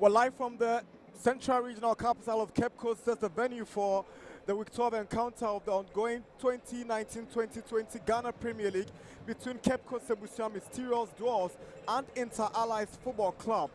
We're live from the Central Regional Capital of Cape Coast, as the venue for the Week 12 encounter of the ongoing 2019-2020 Ghana Premier League between Cape Coast Ebusua Dwarfs and Inter Allies Football Club.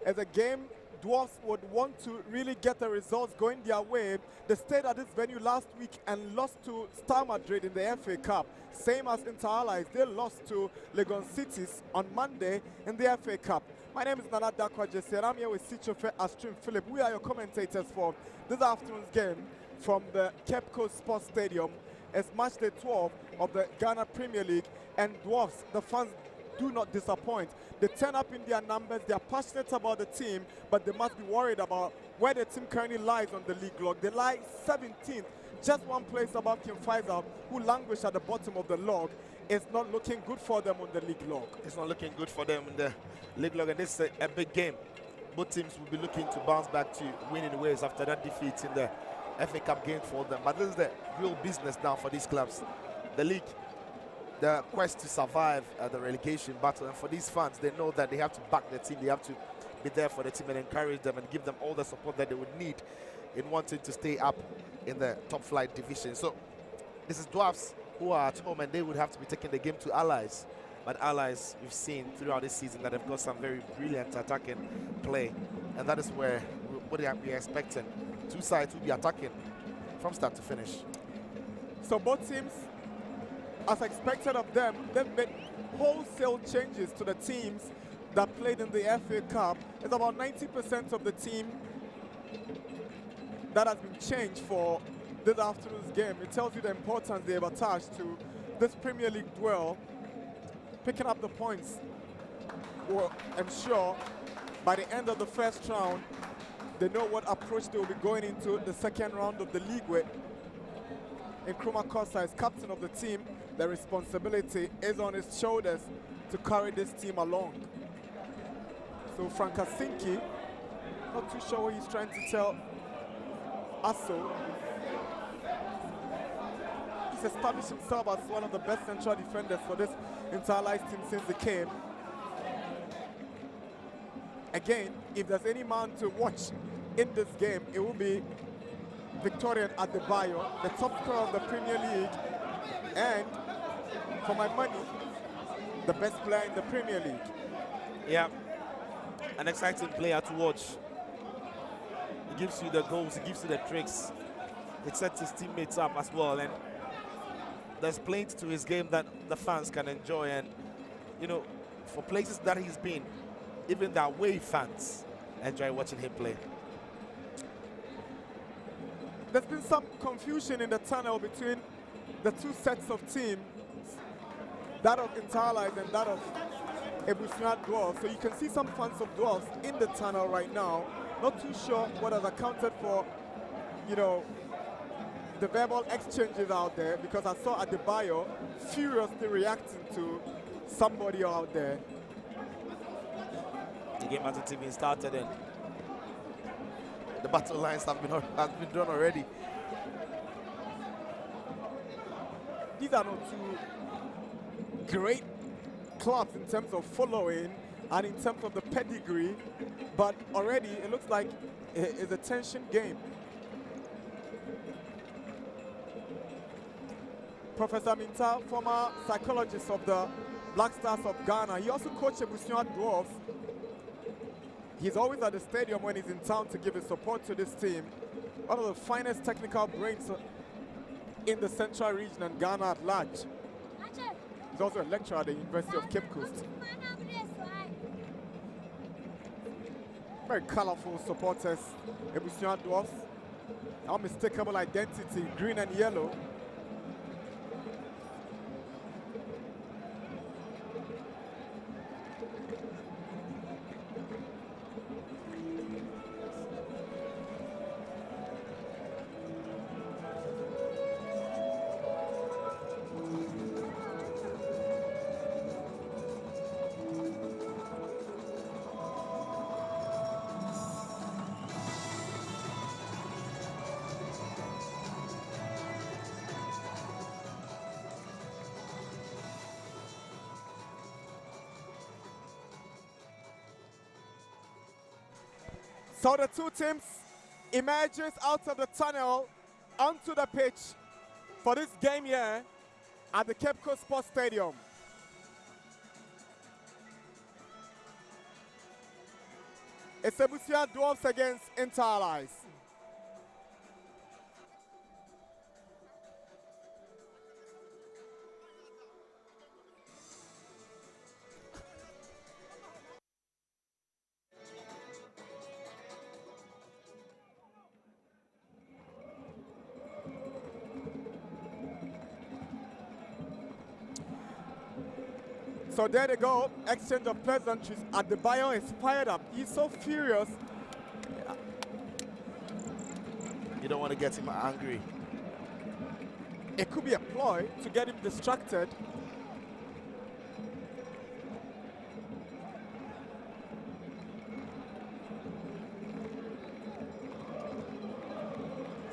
As a game, Dwarfs would want to really get the results going their way. They stayed at this venue last week and lost to Star Madrid in the FA Cup. Same as Inter Allies, they lost to Legon Cities on Monday in the FA Cup. My name is Nana Dakwa Jesse, and I'm here with Sichofe Astrim Philip. We are your commentators for this afternoon's game from the Cape Coast Sports Stadium. It's match day 12 of the Ghana Premier League, and Dwarfs, the fans do not disappoint. They turn up in their numbers, they are passionate about the team, but they must be worried about where the team currently lies on the league log. They lie 17th, just one place above King Faisal, who languish at the bottom of the log. It's not looking good for them on the league log. It's not looking good for them in the league log, and this is a big game. Both teams will be looking to bounce back to winning ways after that defeat in the FA Cup game for them. But this is the real business now for these clubs. The league, the quest to survive the relegation battle, and for these fans, they know that they have to back the team. They have to be there for the team and encourage them and give them all the support that they would need in wanting to stay up in the top flight division. So this is Dwarfs, who are at home, and they would have to be taking the game to Allies. But Allies, we've seen throughout this season that they've got some very brilliant attacking play, and that is where what they are expecting. Two sides will be attacking from start to finish. So both teams, as expected of them, they've made wholesale changes to the teams that played in the FA Cup. It's about 90% of the team that has been changed for this afternoon's game. It tells you the importance they have attached to this Premier League duel. Picking up the points will ensure by the end of the first round, they know what approach they will be going into the second round of the league with. Nkrumah Kosa is captain of the team. The responsibility is on his shoulders to carry this team along. So Frank Asinki, not too sure what he's trying to tell Asso. He's established himself as one of the best central defenders for this entire Allies team since he came. Again, if there's any man to watch in this game, it will be Victorian Adebayo, the top scorer of the Premier League, and for my money, the best player in the Premier League. Yeah, an exciting player to watch. He gives you the goals, he gives you the tricks. It sets his teammates up as well, and there's plenty to his game that the fans can enjoy. And you know, for places that he's been, even the away fans enjoy watching him play. There's been some confusion in the tunnel between the two sets of teams, that of Inter Allies and that of Ebusua Dwarfs. So you can see some fans of Dwarfs in the tunnel right now. Not too sure what has accounted for, you know, the verbal exchanges out there, because I saw Adebayo furiously reacting to somebody out there. The game hasn't even started, and the battle lines have been drawn already. These are not two great clubs in terms of following and in terms of the pedigree, but already it looks like it's a tension game. Professor Minta, former psychologist of the Black Stars of Ghana, he also coached Ebusua Dwarfs. He's always at the stadium when he's in town to give his support to this team. One of the finest technical brains in the Central Region and Ghana at large. He's also a lecturer at the University of Cape Coast. Very colorful supporters, Ebusua Dwarfs. Unmistakable identity, green and yellow. So the two teams emerges out of the tunnel onto the pitch for this game here at the Cape Coast Sports Stadium. It's Ebusua Dwarfs against Inter-Allies. So there they go, exchange of pleasantries. Adebayo is fired up. He's so furious. You don't want to get him angry. It could be a ploy to get him distracted.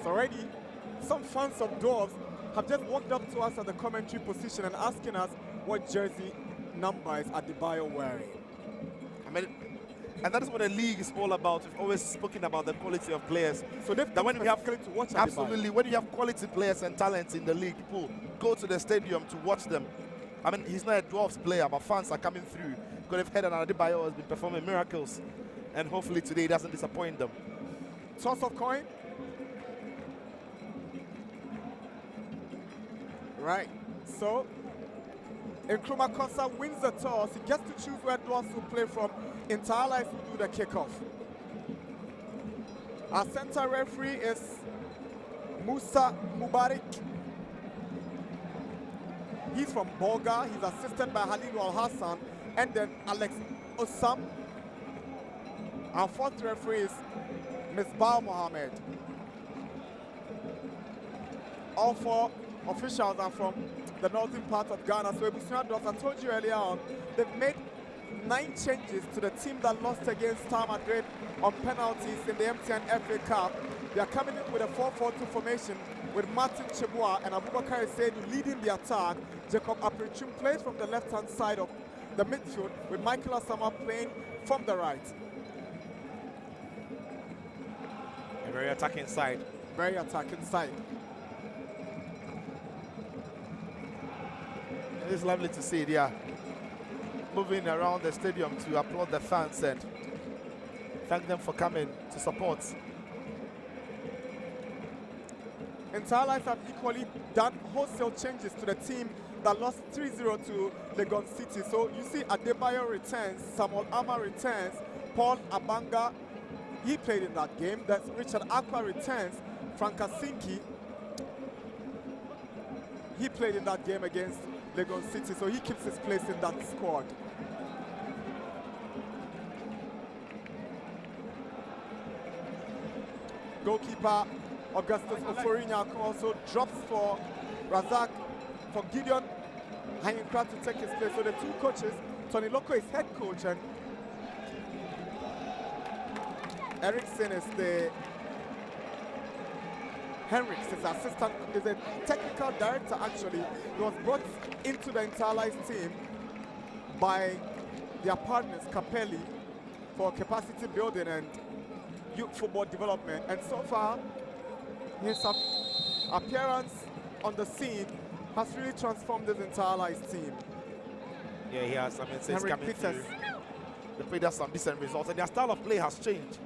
So already, some fans of Dwarfs have just walked up to us at the commentary position and asking us what jersey number is Adebayo wearing. I mean, and that is what the league is all about. We've always spoken about the quality of players. So they've that when we have to watch Adebayo. Absolutely, when you have quality players and talents in the league, people go to the stadium to watch them. I mean, he's not a Dwarfs player, but fans are coming through because they've heard that Adebayo has been performing miracles, and hopefully today he doesn't disappoint them. Toss of coin. Right. So Nkrumah Kosa wins the toss. He gets to choose where Dwarfs will play from. Inter-Allies will do the kickoff. Our center referee is Musa Mubarak. He's from Bolga. He's assisted by Halil Al-Hassan and then Alex Osam. Our fourth referee is Misbah Mohammed. All four officials are from the northern part of Ghana. So Ebusua Dwarfs, I told you earlier on, they've made 9 changes to the team that lost against Star Madrid on penalties in the MTN FA Cup. They are coming in with a 4-4-2 formation with Martin Chebua and Abubakar Essedu leading the attack. Jacob Aprichum plays from the left-hand side of the midfield with Michael Asama playing from the right. A very attacking side. Very attacking side. It's lovely to see they are moving around the stadium to applaud the fans and thank them for coming to support. Inter-Allies have equally done wholesale changes to the team that lost 3-0 to Legon City. So you see Adebayo returns, Samuel Ama returns, Paul Abanga, he played in that game. That's Richard Aqua returns, Frank Kasinki, he played in that game against Legon City, so he keeps his place in that squad. Goalkeeper Augustus Oforinya also drops for Razak, for Gideon Hayinkra to take his place. So the two coaches, Tony Loko is head coach and Ericsson is the Henriks is assistant, is a technical director actually. He was brought into the Inter-Allies team by their partners, Capelli, for capacity building and youth football development. And so far, his appearance on the scene has really transformed this Inter-Allies team. Yeah, he has. I mean, since coming Peters. through, they played us some decent results, and their style of play has changed.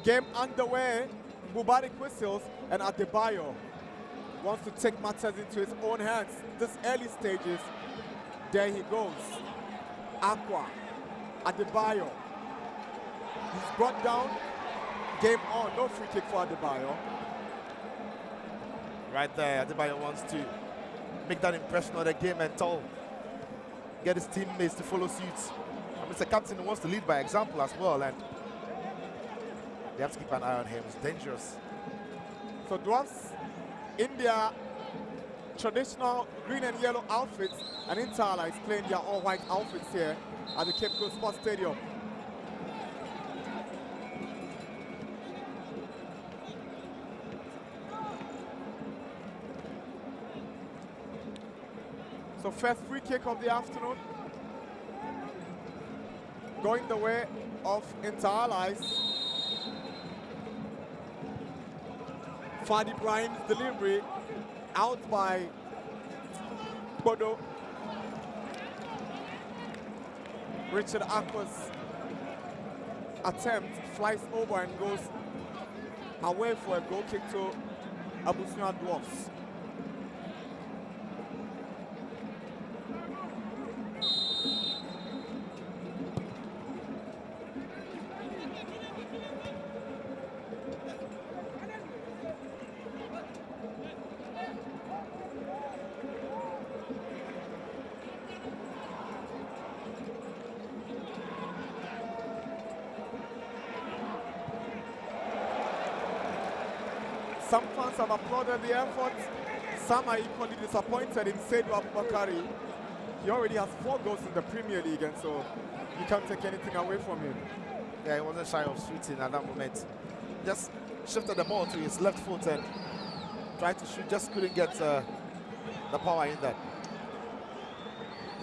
Game underway, Mubarak whistles, and Adebayo wants to take matters into his own hands. This early stages, there he goes. Aqua, Adebayo. He's brought down, game on, no free kick for Adebayo. Right there, Adebayo wants to make that impression on the game and get his teammates to follow suit. I mean, it's a captain who wants to lead by example as well, and they have to keep an eye on him. It's dangerous. So Dwarfs in their traditional green and yellow outfits, and Inter-Allies playing their all-white outfits here at the Cape Coast Sports Stadium. So first free kick of the afternoon. going the way of Inter-Allies. Fadi Ibrahim's delivery out by Bodo. Richard Aqua's attempt flies over and goes away for a goal kick to Ebusua Dwarfs. Some fans have applauded the effort. Some are equally disappointed in Seydou Abubakari. He already has 4 goals in the Premier League, and so you can't take anything away from him. Yeah, he wasn't shy of shooting at that moment. Just shifted the ball to his left foot and tried to shoot, just couldn't get the power in that.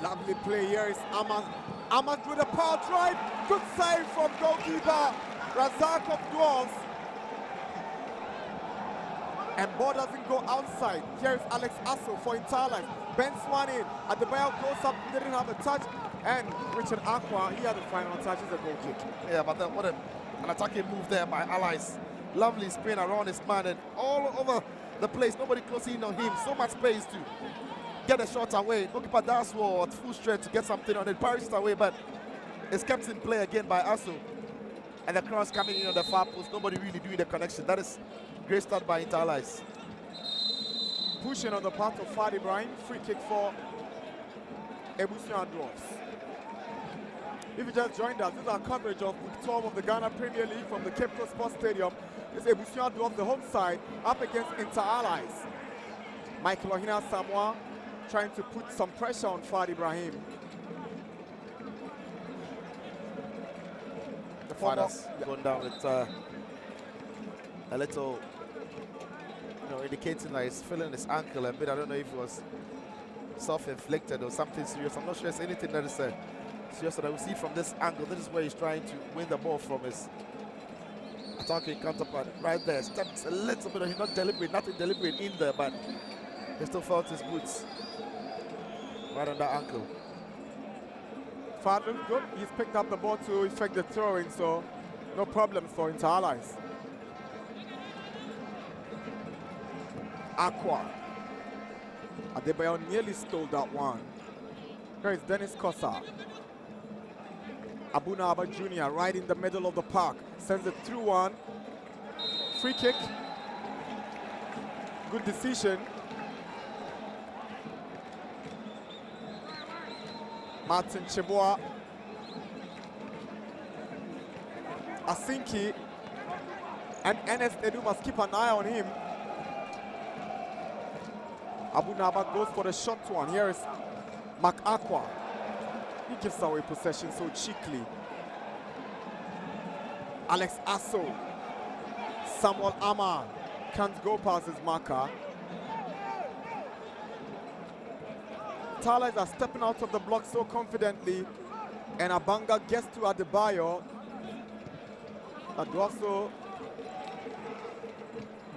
Lovely play here is Ahmad. Ahmad with a power drive. Good save from goalkeeper Razak of Dwarfs. And ball doesn't go outside. Here is Alex Asso for Inter-Allies. Bends one in. Adebayo goes up, didn't have a touch. And Richard Aqua, he had the final touch, is a goal kick. Yeah, but then what an attacking move there by Allies. Lovely spin around his man and all over the place. Nobody closing in on him. So much space to get a shot away. Goalkeeper does well at full strength to get something on it. Paris away, but it's kept in play again by Asso. And the cross coming in on the far post. Nobody really doing the connection. That is great start by Inter-Allies. Pushing on the part of Fadi Ibrahim. Free kick for Ebusua Dwarfs. If you just joined us, this is our coverage of Week 12 of the Ghana Premier League from the Cape Coast Sports Stadium. This is Ebusua Dwarfs, the home side, up against Inter-Allies. Michael Ohina Samoa trying to put some pressure on Fadi Ibrahim. The father's gone down with a little, indicating that he's feeling his ankle a bit. I don't know if it was self-inflicted or something serious. I'm not sure it's anything that is serious that I will see from this angle. This is where he's trying to win the ball from his attacking counterpart. Right there, steps a little bit. He's not deliberate, nothing deliberate in there, but he still felt his boots right on that ankle. Fad looks good. He's picked up the ball to effect the throwing, so no problems for Inter-Allies. Aqua. Adebayo nearly stole that one. Here is Dennis Kosa. Abunaba Jr. right in the middle of the park. Sends it through one. Free kick. Good decision. Martin Cheboa. Asinki. And Ernest Edu must keep an eye on him. Abunaba goes for the short one. Here is Mark Aqua. He gives away possession so cheekily. Alex Asso. Samuel Ama can't go past his marker. Talers are stepping out of the block so confidently. And Abanga gets to Adebayo. Aduaso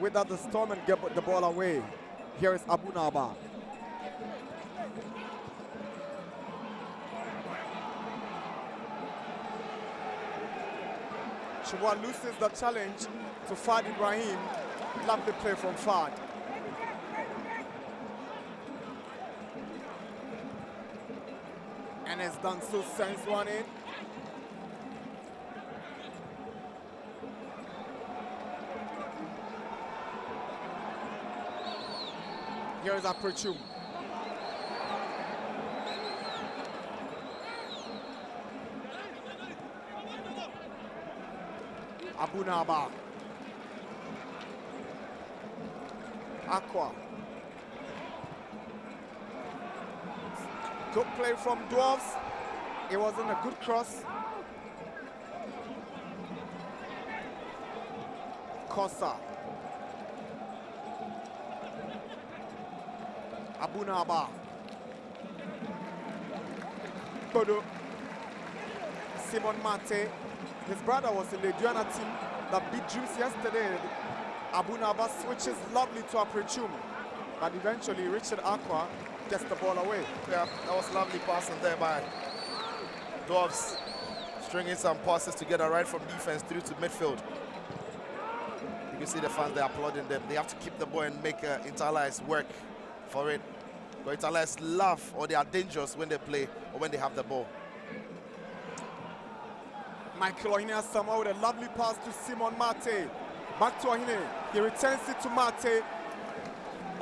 without the storm and get the ball away. Here is Abunaba. Chua loses the challenge to Fad Ibrahim. Lovely play from Fad. And has done so, sends one in. Here is Aperchum. Abunaba. Aqua. Good play from Dwarfs. It wasn't a good cross. Kosa. Abunaba. Bodo. Simon Mate. His brother was in the Duana team that beat Dreams yesterday. Abu Naba switches lovely to Aprechum, but eventually Richard Aqua gets the ball away. Yeah, that was lovely passing there by Dwarfs, stringing some passes together right from defense through to midfield. You can see the fans, they're applauding them. They have to keep the ball and make Interlies work for it. But Interlies laugh or they are dangerous when they play or when they have the ball. Michael Ohine Asamoah with a lovely pass to Simon Mate. Back to Ohine. He returns it to Mate.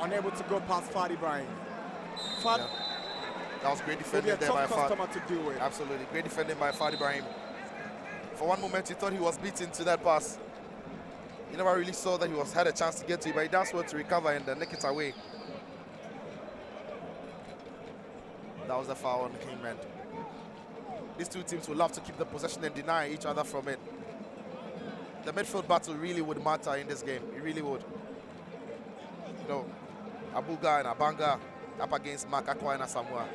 Unable to go past Fadi Ibrahim. Yeah. That was great defending there by Fadi. To deal with. Absolutely, great defending by Fadi Ibrahim. For one moment, he thought he was beaten to that pass. He never really saw that he had a chance to get to it, but he does well to recover and nick it away. That was a foul on him, and these two teams would love to keep the possession and deny each other from it. The midfield battle really would matter in this game. It really would. You know, Abuga and Abanga up against Mark Aqua and Asamoah.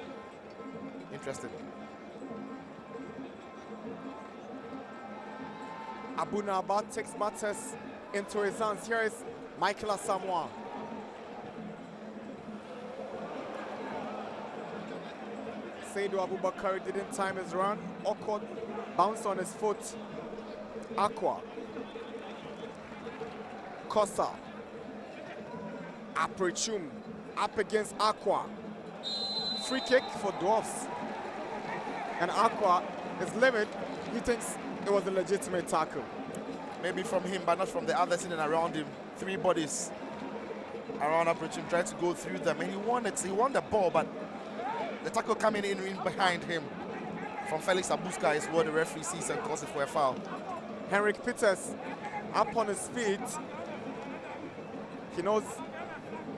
Interesting. Abu Naba takes matters into his hands. Here is Michael Asamoah. Seydou Abubakar didn't time his run. Awkward bounce on his foot. Aqua. Kosa. Aprechum up against Aqua. Free kick for Dwarfs. And Aqua is livid. He thinks it was a legitimate tackle. Maybe from him, but not from the others in and around him. Three bodies around Aprechum trying to go through them. And he won the ball, but the tackle coming in behind him from Felix Abuska is what the referee sees and calls it for a foul. Henrik Peters up on his feet. He knows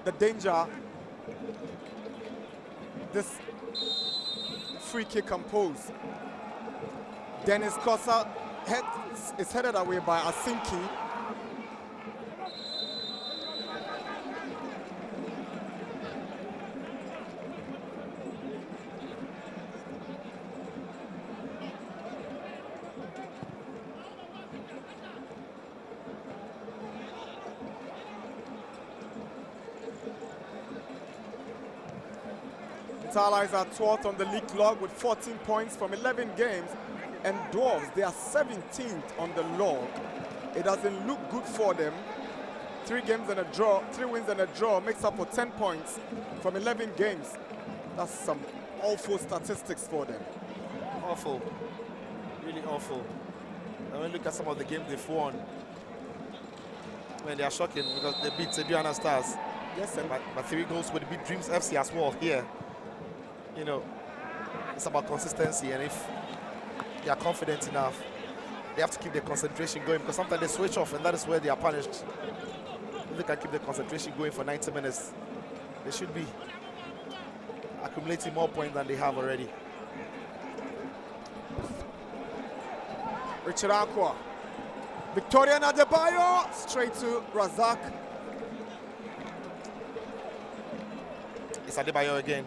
the danger this free kick can pose. Dennis Kosa is headed away by Asinki. Interlies are 12th on the league log with 14 points from 11 games, and Dwarfs, they are 17th on the log. It doesn't look good for them. 3 wins and a draw makes up for 10 points from 11 games. That's some awful statistics for them. Awful, really awful. And when you look at some of the games they've won, they are shocking because they beat Sediana Stars. Yes, sir. But 3 goals would beat Dreams FC as well here. You know, it's about consistency, and if they are confident enough, they have to keep their concentration going, because sometimes they switch off and that is where they are punished. If they can keep their concentration going for 90 minutes, they should be accumulating more points than they have already. Richard Aqua. Victorian Adebayo straight to Razak. It's Adebayo again.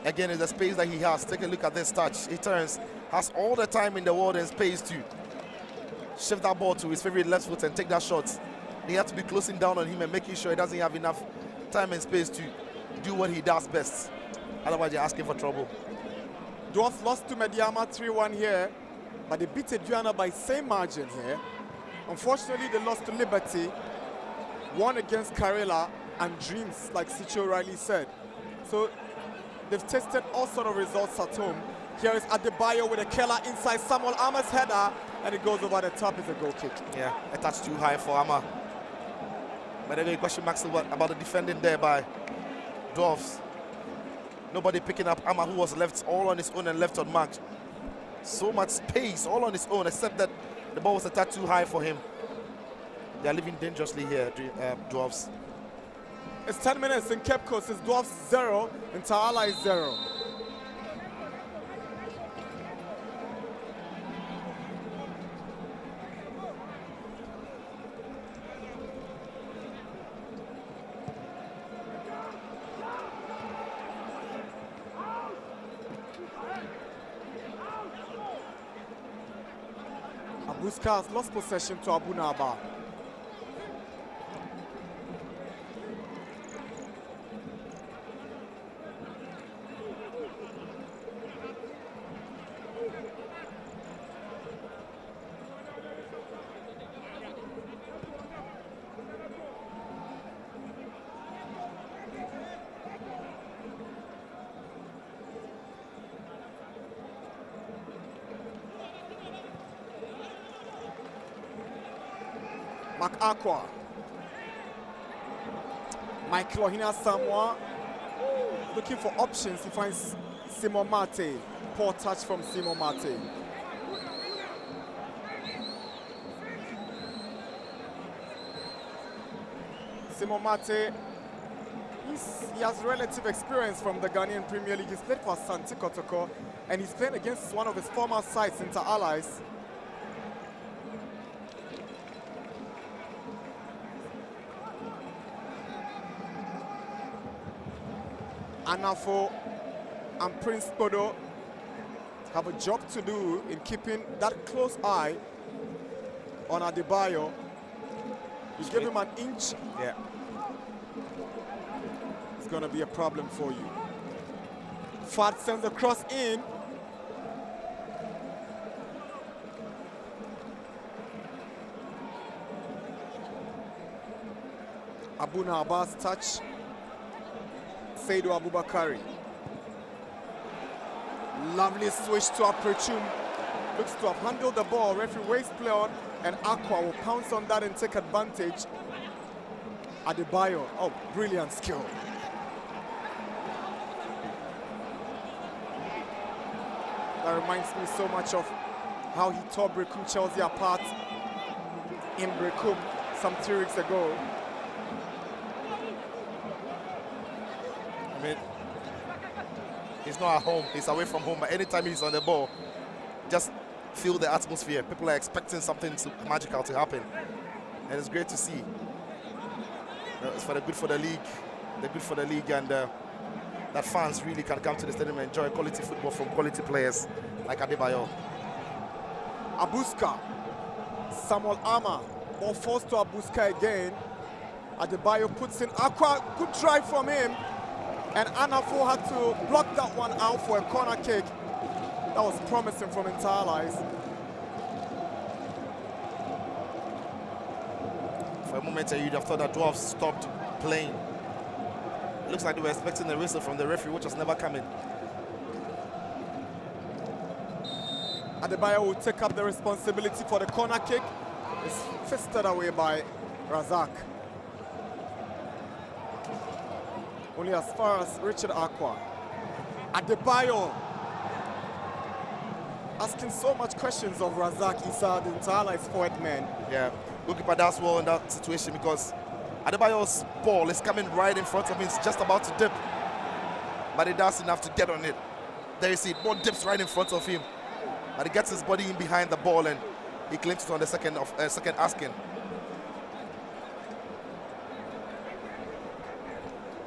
Again, is the space that he has. Take a look at this touch. He turns, has all the time in the world and space to shift that ball to his favorite left foot and take that shot. They have to be closing down on him and making sure he doesn't have enough time and space to do what he does best. Otherwise, you're asking for trouble. Dwarfs lost to Mediama 3-1 here, but they beat Adriana by same margin here. Unfortunately, they lost to Liberty, won against Karela and Dreams, like Sicho Riley said. So they've tested all sort of results at home. Here is Adebayo with a killer inside Samuel Ahmed's header, and it goes over the top. It's a goal kick. Yeah, a touch too high for Ama. But again, question marks about the defending there by Dwarfs. Nobody picking up Ama, who was left all on his own and left unmarked. So much space all on his own, except that the ball was a touch too high for him. They are living dangerously here, Dwarfs. It's 10 minutes in Cape Coast. It's Dwarfs 0 and Taala is 0. Abuska has lost possession to Abu Naba. Mark Aqua. Michael Ohina Samoa looking for options. He finds Simon Mate. Poor touch from Simon Mate. Simon Mate, he has relative experience from the Ghanaian Premier League. He's played for Asante Kotoko and he's playing against one of his former sides, Inter Allies. Anafo and Prince Bodo have a job to do in keeping that close eye on Adebayo. You give him an inch, yeah, it's going to be a problem for you. Fat sends the cross in. Abuna Abbas touch. Saidu Abubakari. Lovely switch to Aprechum. Looks to have handled the ball. Referee waits play on, and Aqua will pounce on that and take advantage. Adebayo, oh, brilliant skill. That reminds me so much of how he tore Brecum Chelsea apart in Brecum some 3 weeks ago. I mean, he's not at home, he's away from home, but anytime he's on the ball, just feel the atmosphere. People are expecting something magical to happen. And it's great to see. It's for the good for the league, and that fans really can come to the stadium and enjoy quality football from quality players like Adebayo. Abuska, Samuel Ama, ball forced to Abuska again. Adebayo puts in Aqua, good drive from him. And Anafo had to block that one out for a corner kick. That was promising from Inter Allies. For a moment, you'd have thought that Dwarfs stopped playing. Looks like they were expecting a whistle from the referee, which was never coming. Adebayo will take up the responsibility for the corner kick. It's fisted away by Razak. Only as far as Richard Aqua. Adebayo asking so much questions of Razak Issa, the Inter Allies forward man. Yeah, goalkeeper does well in that situation because Adebayo's ball is coming right in front of him. It's just about to dip, but he does enough to get on it. There you see it, ball dips right in front of him, but he gets his body in behind the ball and he claims it on the second asking.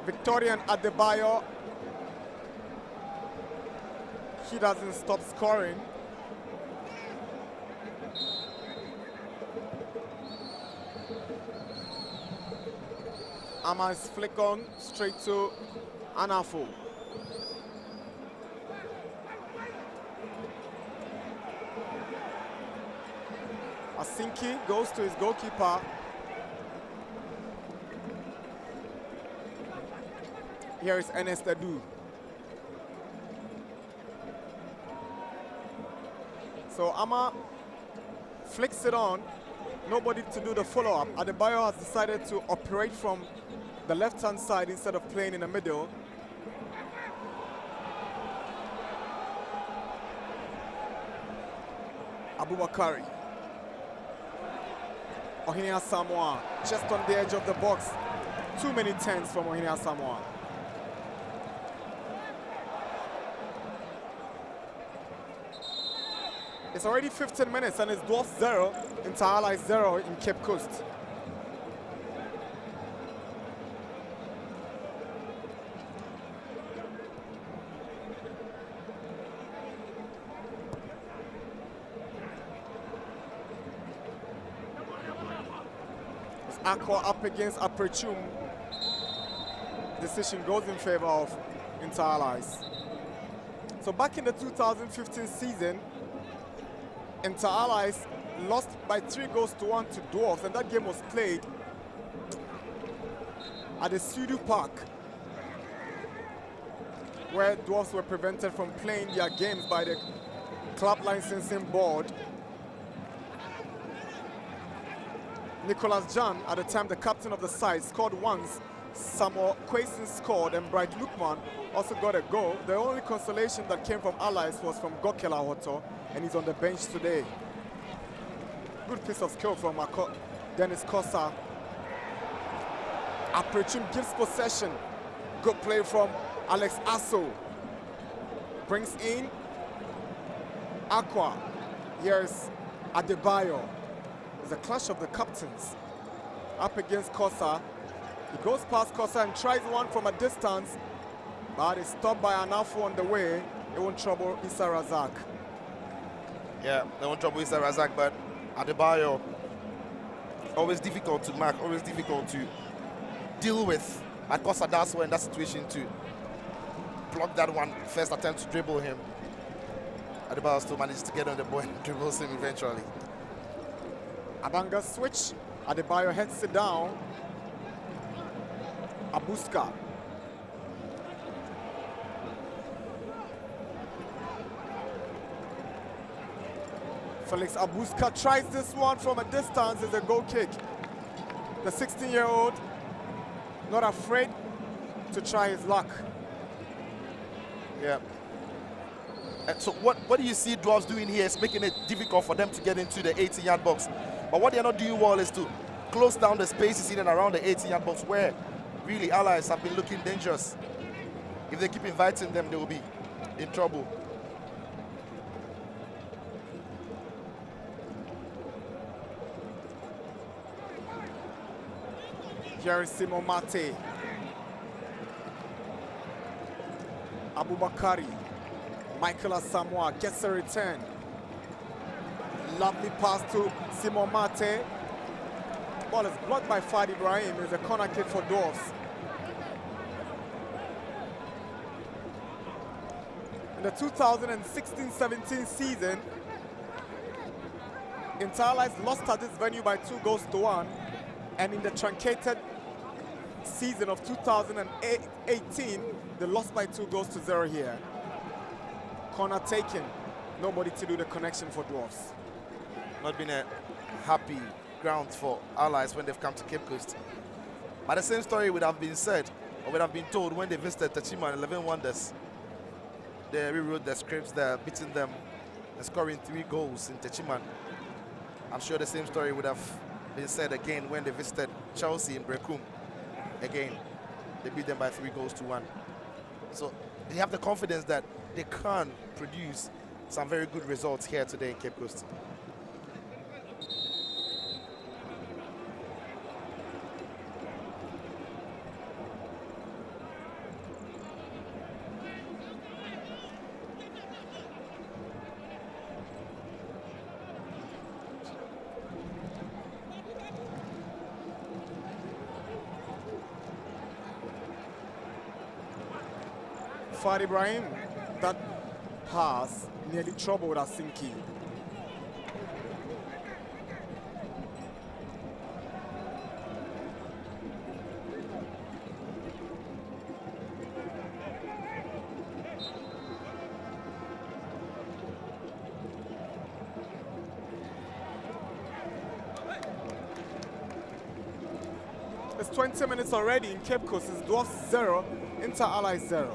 Victorian Adebayo, he doesn't stop scoring. Ama's flick on straight to Anafo. Asinki goes to his goalkeeper. Here is Ernest Adu. So Ama flicks it on. Nobody to do the follow-up. Adebayo has decided to operate from the left-hand side instead of playing in the middle. Abubakari. Ohine Asamoah just on the edge of the box. Too many turns from Ohine Asamoah. It's already 15 minutes and it's Dwarfs 0, Inter Allies 0 in Cape Coast. Aqua up against Aperchum. Decision goes in favor of Inter Allies. So back in the 2015 season, Inter Allies lost by 3-1 to Dwarfs, and that game was played at the Sudu Park, where Dwarfs were prevented from playing their games by the club licensing board. Nicholas Jan, at the time the captain of the side, scored once. Samuel Quason scored, and Bright Lukman also got a goal. The only consolation that came from Allies was from Gokela Hoto, and he's on the bench today. Good piece of skill from Dennis Kosa. Aperchum gives possession. Good play from Alex Asso. Brings in Aqua. Here's Adebayo. There's a clash of the captains. Up against Kosa. He goes past Kosa and tries one from a distance, but is stopped by Anafu on the way. It won't trouble Issa Razak. Yeah, they won't trouble Issa Razak, but Adebayo, always difficult to mark, always difficult to deal with. But Kosa does well in that situation to block that one first attempt to dribble him. Adebayo still manages to get on the ball and dribbles him eventually. Abanga switch. Adebayo heads it down. Abuska. Felix Abuska tries this one from a distance. It's a goal kick. The 16-year-old not afraid to try his luck. Yeah. And so what do you see Dwarfs doing here? It's making it difficult for them to get into the 18-yard box. But what they're not doing well is to close down the spaces in and around the 18-yard box, where really Allies have been looking dangerous. If they keep inviting them, they will be in trouble. Jerry Simon Mate. Abubakari. Michael Asamoah gets a return. Lovely pass to Simon Mate. Ball is blocked by Fadi Ibrahim. It's a corner kick for Dwarfs. In the 2016-17 season, Inter Allies lost at this venue by 2-1, and in the truncated season of 2018, they lost by 2-0 here. Corner taken. Nobody to do the connection for Dwarfs. Not been a happy ground for Allies when they've come to Cape Coast. But the same story would have been said, or would have been told when they visited Tachima 11 Wonders. They rewrote the scripts there, beating them and scoring 3 goals in Techiman. I'm sure the same story would have been said again when they visited Chelsea in Brekum. Again, they beat them by 3-1. So they have the confidence that they can produce some very good results here today in Cape Coast. Fadi Ibrahim, that pass nearly troubled Asinki. It's 20 minutes already in Cape Coast. It's Dwarfs 0, Inter Allies 0.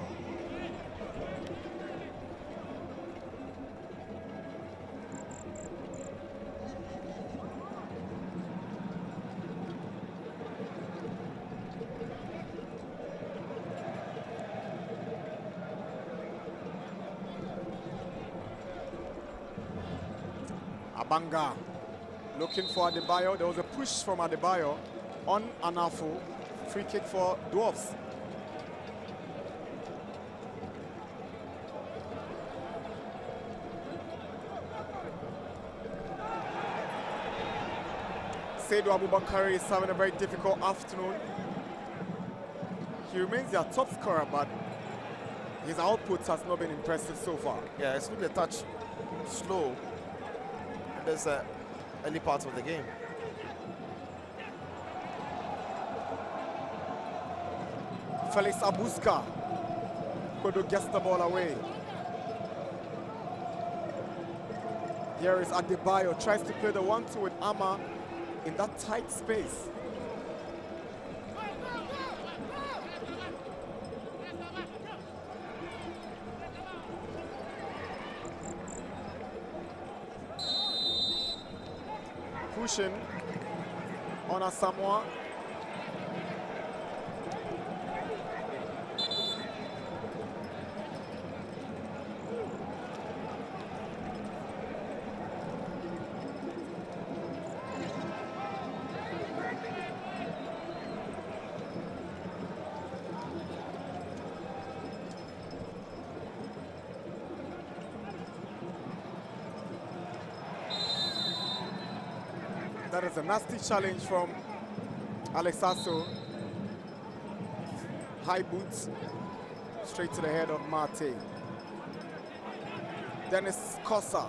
Abanga looking for Adebayo. There was a push from Adebayo on Anafu. Free kick for Dwarfs. Seydou Abubakar is having a very difficult afternoon. He remains their top scorer, but his output has not been impressive so far. Yeah, it's really a touch slow. There's early parts of the game. Felix Abuska. Kodo gets the ball away. Here is Adebayo, tries to play the 1-2 with Ama in that tight space. Pushing on Asamoah. That is a nasty challenge from Alex Asso. High boots, straight to the head of Mate. Dennis Kosa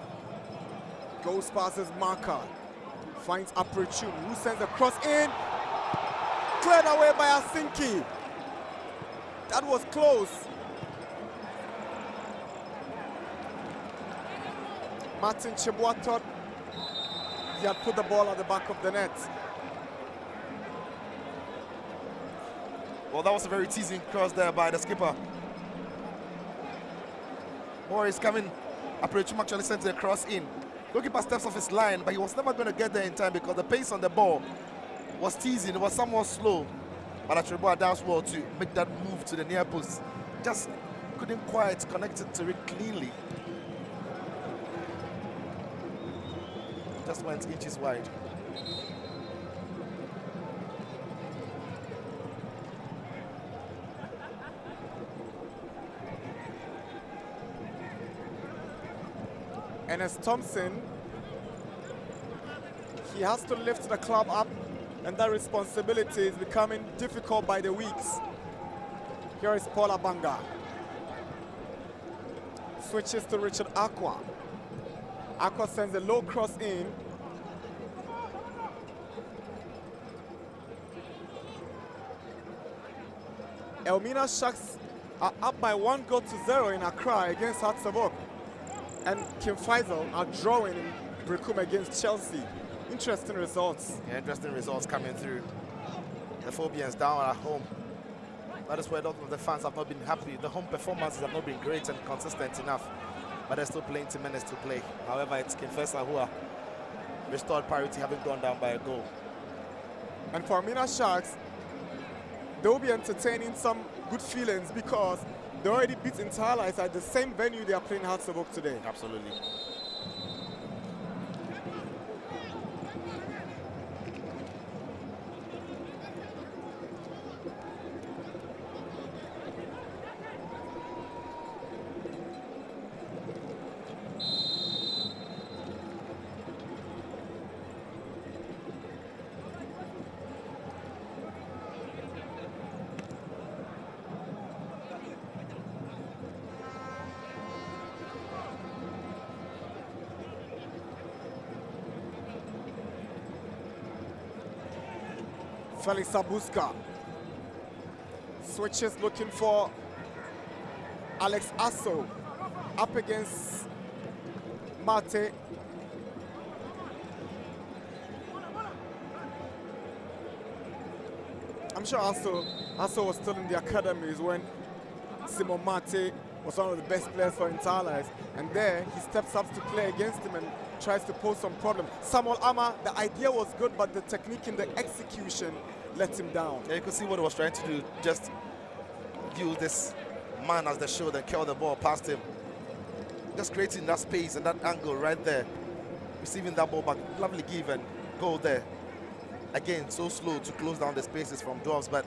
goes past his marker, finds Aprichum, who sends a cross in. Cleared away by Asinki. That was close. Martin Chibwa thought he had put the ball at the back of the net. Well, that was a very teasing cross there by the skipper. Morris coming. Aprichum actually sent the cross in. Goalkeeper steps off his line, but he was never going to get there in time because the pace on the ball was teasing. It was somewhat slow. But Atriboa does well to make that move to the near post. Just couldn't quite connect it to it cleanly. Just went inches wide. And as Thompson, he has to lift the club up, and that responsibility is becoming difficult by the weeks. Here is Paul Abanga. Switches to Richard Aqua. Aqua sends a low cross in. Elmina Sharks are up by 1-0 in Accra against Hatsabok. And Kim Faisal are drawing in Brekum against Chelsea. Interesting results. Yeah, interesting results coming through. The Phobians down at home. That is where a lot of the fans have not been happy. The home performances have not been great and consistent enough. But there's still plenty minutes to play. However, it's Kim Faisal who are restored parity, having gone down by a goal. And for Mina Sharks, they'll be entertaining some good feelings because they already beat Interlights at the same venue they are playing Hatsabok today. Absolutely. Felix Abuska switches, looking for Alex Asso up against Mate. I'm sure Asso was still in the academies when Simon Mate was one of the best players for Interlights, and there he steps up to play against him and tries to pose some problem. Samuel Ama, the idea was good, but the technique in the execution let him down. Yeah, you could see what he was trying to do. Just use this man as the shield and curl the ball past him. Just creating that space and that angle right there. Receiving that ball back. Lovely give and goal there. Again, so slow to close down the spaces from Dwarfs, but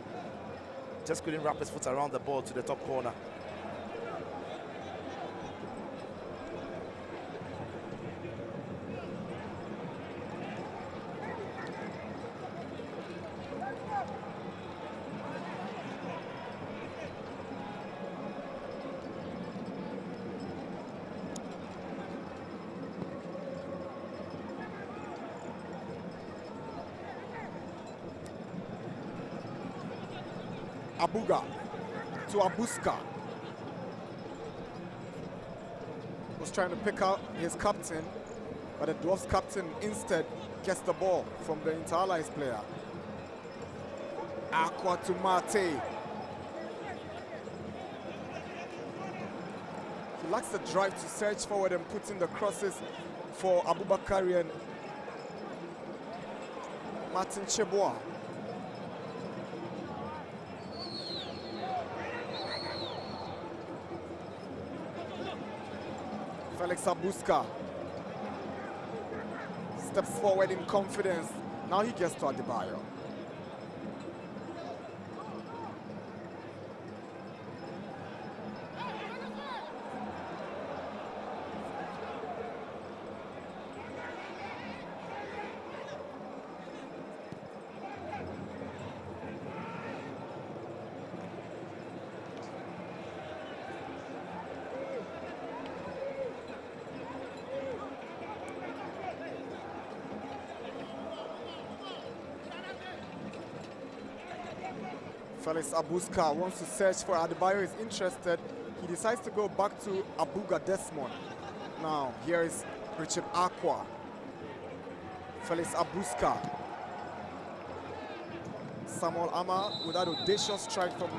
just couldn't wrap his foot around the ball to the top corner. Abuga to Abuska. Was trying to pick out his captain, but the Dwarfs captain instead gets the ball from the Inter-Allies player. Aqua to Mate. He lacks the drive to search forward and put in the crosses for Abubakari and Martin Chebois. Felix Abuska steps forward in confidence. Now he gets to Adebayo. Felix Abuska wants to search for Adebayo, is interested. He decides to go back to Abuga Desmond. Now, here is Richard Aqua. Felix Abuska. Samuel Ama with that audacious strike from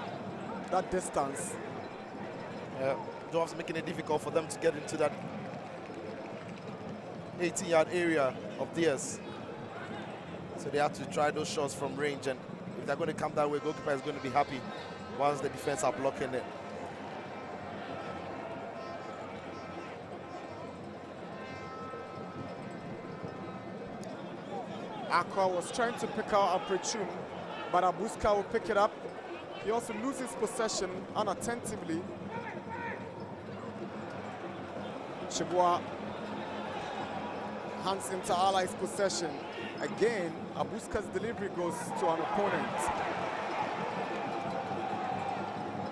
that distance. Yeah, Dwarfs making it difficult for them to get into that 18-yard area of theirs. So they have to try those shots from range, and if they're going to come that way, goalkeeper is going to be happy once the defense are blocking it. Aqua was trying to pick out Aprechum, but Abuska will pick it up. He also loses possession unattentively. Chebois hands into Allies possession. Again, Abuska's delivery goes to an opponent.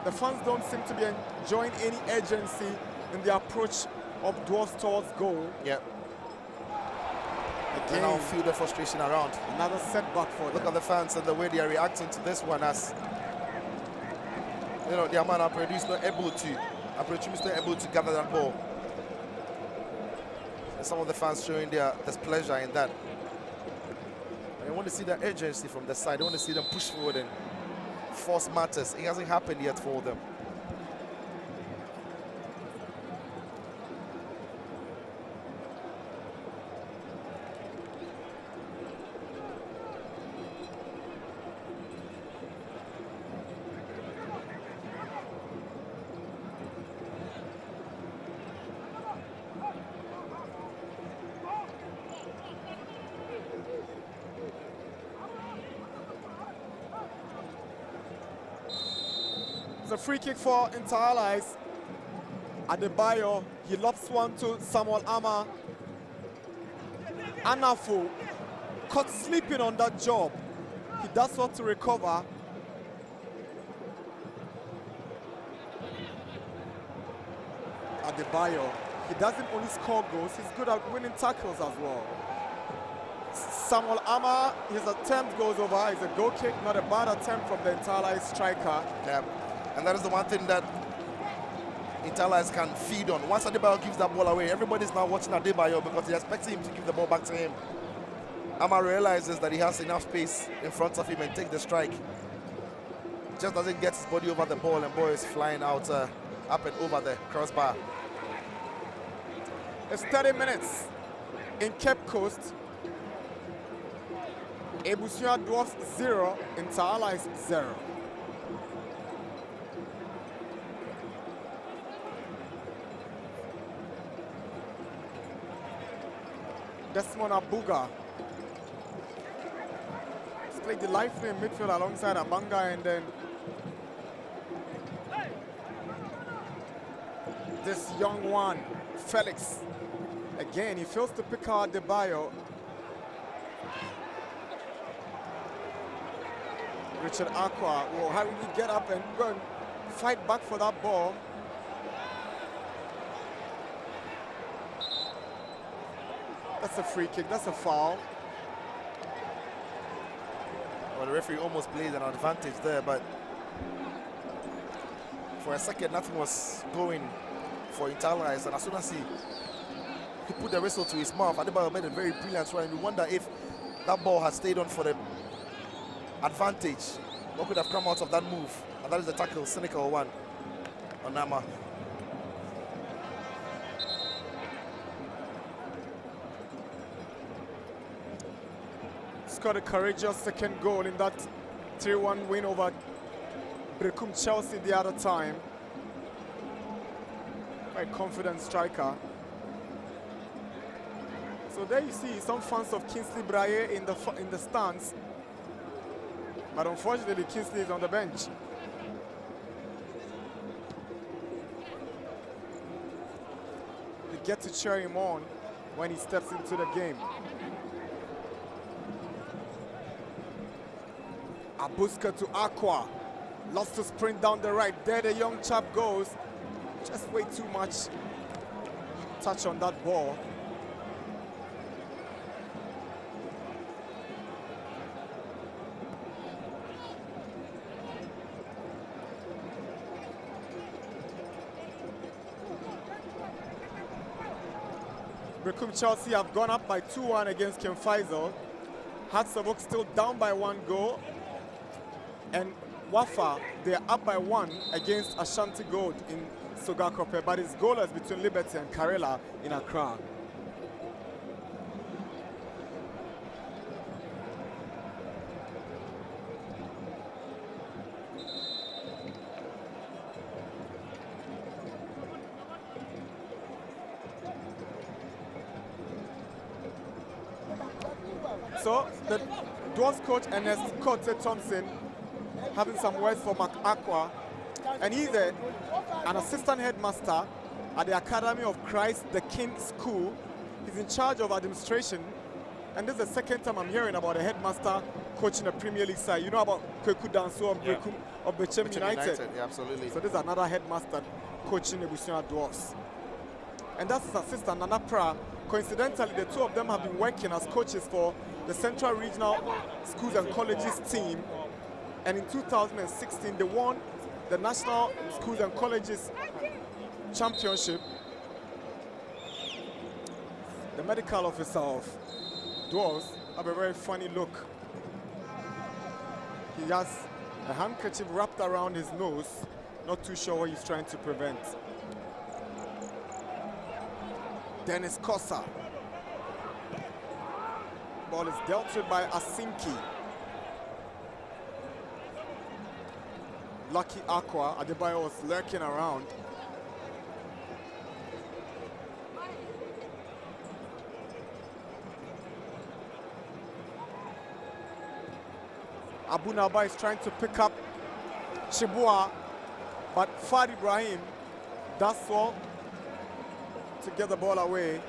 The fans don't seem to be enjoying any urgency in the approach of Dwarfs towards goal. Yep. Again, and I'll feel the frustration around. Another setback for them. Look at the fans and the way they are reacting to this one, as you know, their man Aprechum is not able to gather that ball. And some of the fans showing their displeasure in that. I want to see that urgency from the side. I want to see them push forward and force matters. It hasn't happened yet for them. It's a free kick for Inter-Allies. Adebayo, he lobs one to Samuel Ama. Anafo, caught sleeping on that job. He does want to recover. Adebayo, he doesn't only score goals, he's good at winning tackles as well. Samuel Ama, his attempt goes over. It's a goal kick, not a bad attempt from the Inter-Allies striker. Yeah. And that is the one thing that Inter-Allies can feed on. Once Adebayo gives that ball away, everybody's now watching Adebayo because they're expecting him to give the ball back to him. Ama realizes that he has enough space in front of him and take the strike. Just doesn't get his body over the ball, and ball is flying out up and over the crossbar. It's 30 minutes in Cape Coast. Ebusua Dwarfs 0, Inter-Allies 0. Desmond Abuga. He's played the lifeline midfield alongside Abanga, and then this young one, Felix. Again, he fails to pick out Adebayo. Richard Aqua will hurriedly get up and go and fight back for that ball. That's a free kick, that's a foul. Well, the referee almost played an advantage there, but For a second, nothing was going for Interlice, and as soon as he put the whistle to his mouth, Adebayo made a very brilliant run. You wonder if that ball had stayed on for the advantage, what could have come out of that move? And that is the tackle, cynical one on Nama. Scored a courageous second goal in that 3-1 win over Brecum Chelsea the other time. Very confident striker. So there you see some fans of Kingsley Braye in the stands, but unfortunately Kingsley is on the bench. You get to cheer him on when he steps into the game. Abuska to Aqua, loves to sprint down the right. There the young chap goes. Just way too much touch on that ball. Brecum Chelsea have gone up by 2-1 against Ken Faisal. Hearts of Oak still down by 1 goal. And Wafa, they're up by 1 against Ashanti Gold in Sogakrope, but it's goalless between Liberty and Karela in Accra. So the Dwarfs coach Ernest Kote Thompson having some words for Mark Aqua, and he's an assistant headmaster at the Academy of Christ the King School. He's in charge of administration, and this is the second time I'm hearing about a headmaster coaching a Premier League side. You know about Kweku Danso of Brecum of Bechem United. Yeah, absolutely. So this is another headmaster coaching Ebusua Dwarfs. And that's his assistant, Nana Pra. Coincidentally, the two of them have been working as coaches for the Central Regional Schools and Colleges team. And in 2016, they won the National Schools and Colleges Championship. The medical officer of Dwarfs have a very funny look. He has a handkerchief wrapped around his nose, not too sure what he's trying to prevent. Dennis Kosa. Ball is dealt with by Asinki. Lucky Aqua, Adebayo was lurking around. Abu Naba is trying to pick up Chibua, but Fad Ibrahim does well to get the ball away.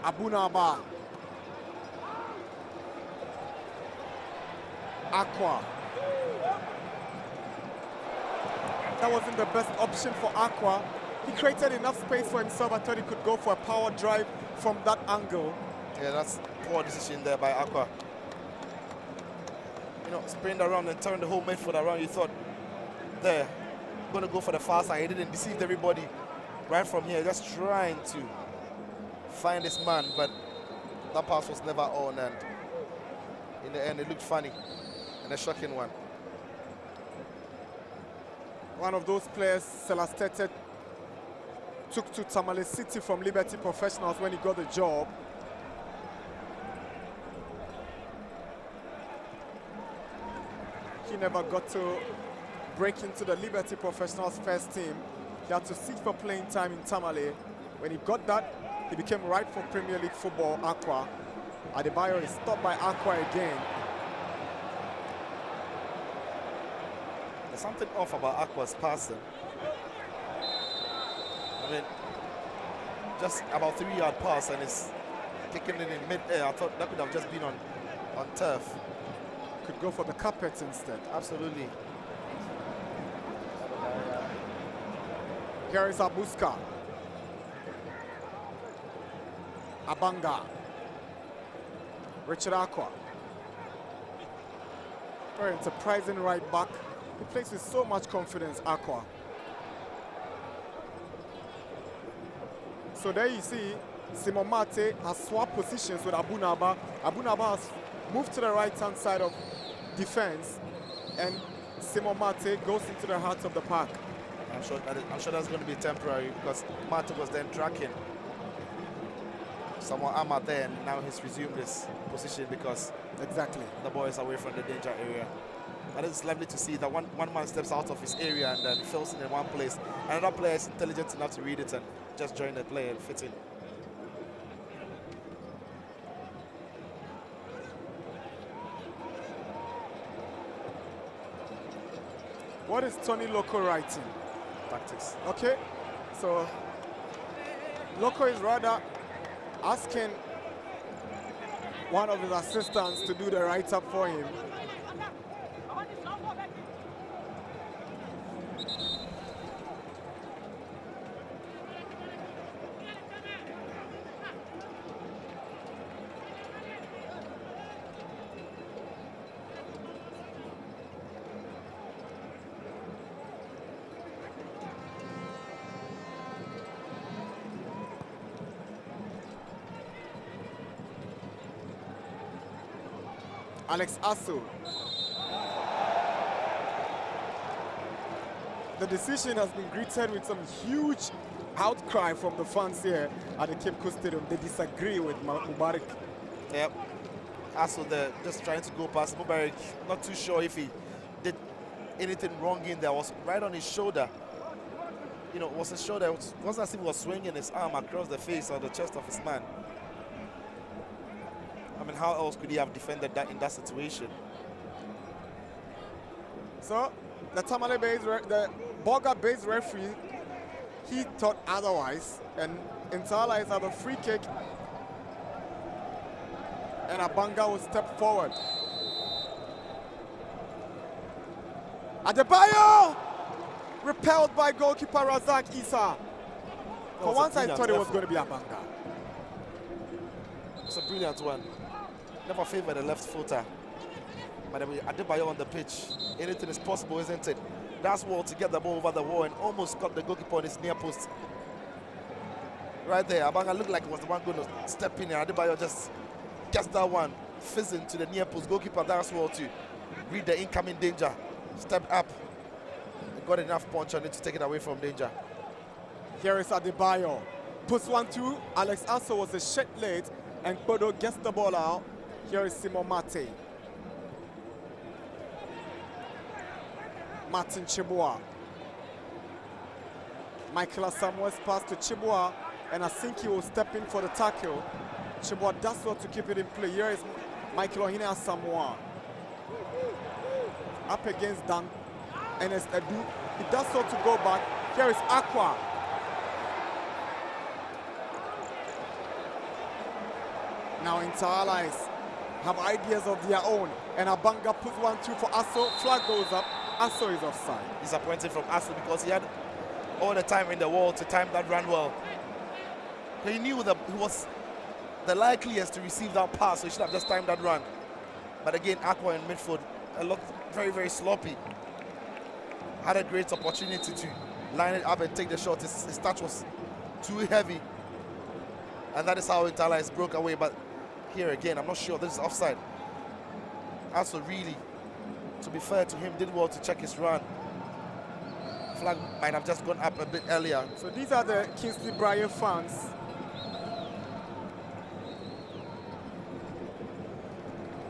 Abu Naba. Aqua. That wasn't the best option for Aqua. He created enough space for himself. I thought he could go for a power drive from that angle. Yeah, that's poor decision there by Aqua. You know, spinned around and turned the whole midfield around. You thought, there, going to go for the far side. He didn't, deceive everybody right from here, just trying to find this man, but that pass was never on, and in the end, it looked funny and a shocking one. One of those players, Celastete, took to Tamale City from Liberty Professionals when he got the job. He never got to break into the Liberty Professionals first team. He had to seek for playing time in Tamale. When he got that, he became right for Premier League football, Aqua. Adebayo is stopped by Aqua again. There's something off about Aqua's passing. I mean, just about 3-yard pass and it's kicking in mid-air. I thought that could have just been on turf. Could go for the carpet instead. Absolutely. Here is Abuska. Abanga. Richard Aqua. Very enterprising right back. He plays with so much confidence, Aqua. So there you see, Simon Mate has swapped positions with Abunaba. Abunaba has moved to the right-hand side of defense, and Simon Mate goes into the heart of the park. I'm sure that's going to be temporary because Mate was then tracking someone Ahmad there, and now he's resumed his position because exactly the ball is away from the danger area. And it's lovely to see that one man steps out of his area and then fills in one place. Another player is intelligent enough to read it and just join the play and fit in. What is Tony Loco writing? Tactics. Okay, so Loco is rather asking one of his assistants to do the write-up for him. Alex Asso. The decision has been greeted with some huge outcry from the fans here at the Cape Coast Stadium. They disagree with Mubarak. Yep. Asso just trying to go past Mubarak. Not too sure if he did anything wrong in there. Was right on his shoulder. You know, it was his shoulder. It wasn't as if he was swinging his arm across the face or the chest of his man. I mean, how else could he have defended that in that situation? So, the the Boga-based referee, he thought otherwise, and Intala is at a free kick, and Abanga will step forward. Adebayo! Repelled by goalkeeper Razak Issa. For once I thought it was going to be Abanga. It's a brilliant one. Never favor the left footer. But Adebayo on the pitch, anything is possible, isn't it? That's wall to get the ball over the wall and almost got the goalkeeper on his near post. Right there, Abanga looked like it was the one going to step in, and Adebayo just gets that one, fizzing to the near post. Goalkeeper that's wall to read the incoming danger, stepped up, and got enough punch on it to take it away from danger. Here is Adebayo. Puts 1-2. Alex Asso was a shot late, and Bodo gets the ball out. Here is Simon Mate. Martin Chibua. Michael Samuel's pass to Chibua, and I think he will step in for the tackle. Chibua does well to keep it in play. Here is Michael Ohine Samoa. Up against Dan Enes Edu. He does well to go back. Here is Aqua. Now Inter-Allies have ideas of their own, and Abanga puts 1-2 for Asso. Flag goes up. Asso is offside. Disappointing from Asso because he had all the time in the world to time that run well. He knew that he was the likeliest to receive that pass, so he should have just timed that run. But again, Aqua in midfield looked very, very sloppy. Had a great opportunity to line it up and take the shot. His touch was too heavy. And that is how Inter-Allies broke away. But here again, I'm not sure this is offside. Also really, to be fair to him, did well to check his run. Flag might have just gone up a bit earlier. So these are the Kingsley Briar fans.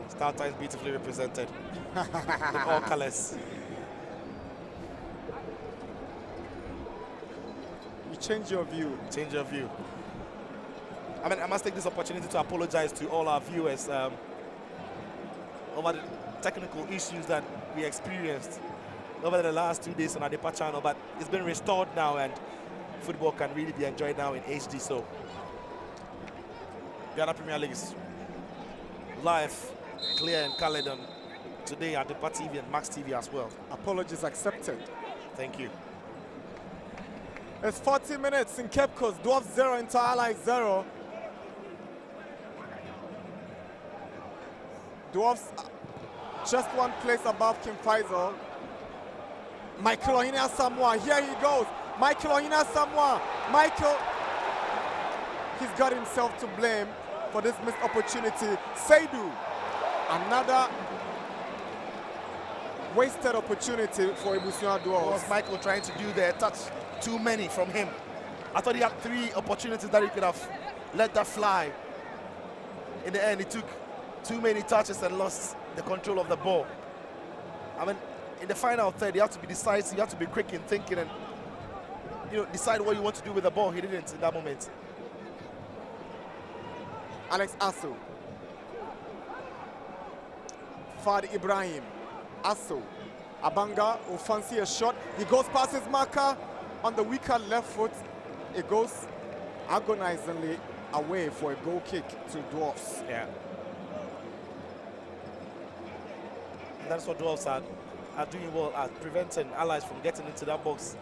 Starter is beautifully represented in all colors. You change your view. Change your view. I mean, I must take this opportunity to apologize to all our viewers over the technical issues that we experienced over the last 2 days on our Adepa channel, but it's been restored now and football can really be enjoyed now in HD. So Ghana Premier League is live, clear and colored on today at Adepa TV and Max TV as well. Apologies accepted. Thank you. It's 40 minutes in Cape Coast. Dwarfs 0, Inter-Allies 0. Dwarfs Just one place above Kim Faisal. Michael Ohina Samoa, here he goes. Michael Ohina Samoa. Michael, he's got himself to blame for this missed opportunity. Seidu, another wasted opportunity for Ebusua Dwarfs. What was Michael trying to do there? Touch too many from him. I thought he had 3 opportunities that he could have let that fly. In the end, he took too many touches and lost the control of the ball. I mean, in the final third, you have to be decisive, you have to be quick in thinking and decide what you want to do with the ball. He didn't in that moment. Alex Asso. Fadi Ibrahim. Asso. Abanga will fancy a shot. He goes past his marker on the weaker left foot. It goes agonizingly away for a goal kick to Dwarfs. Yeah. And that's what Dwarfs are doing well at preventing allies from getting into that box.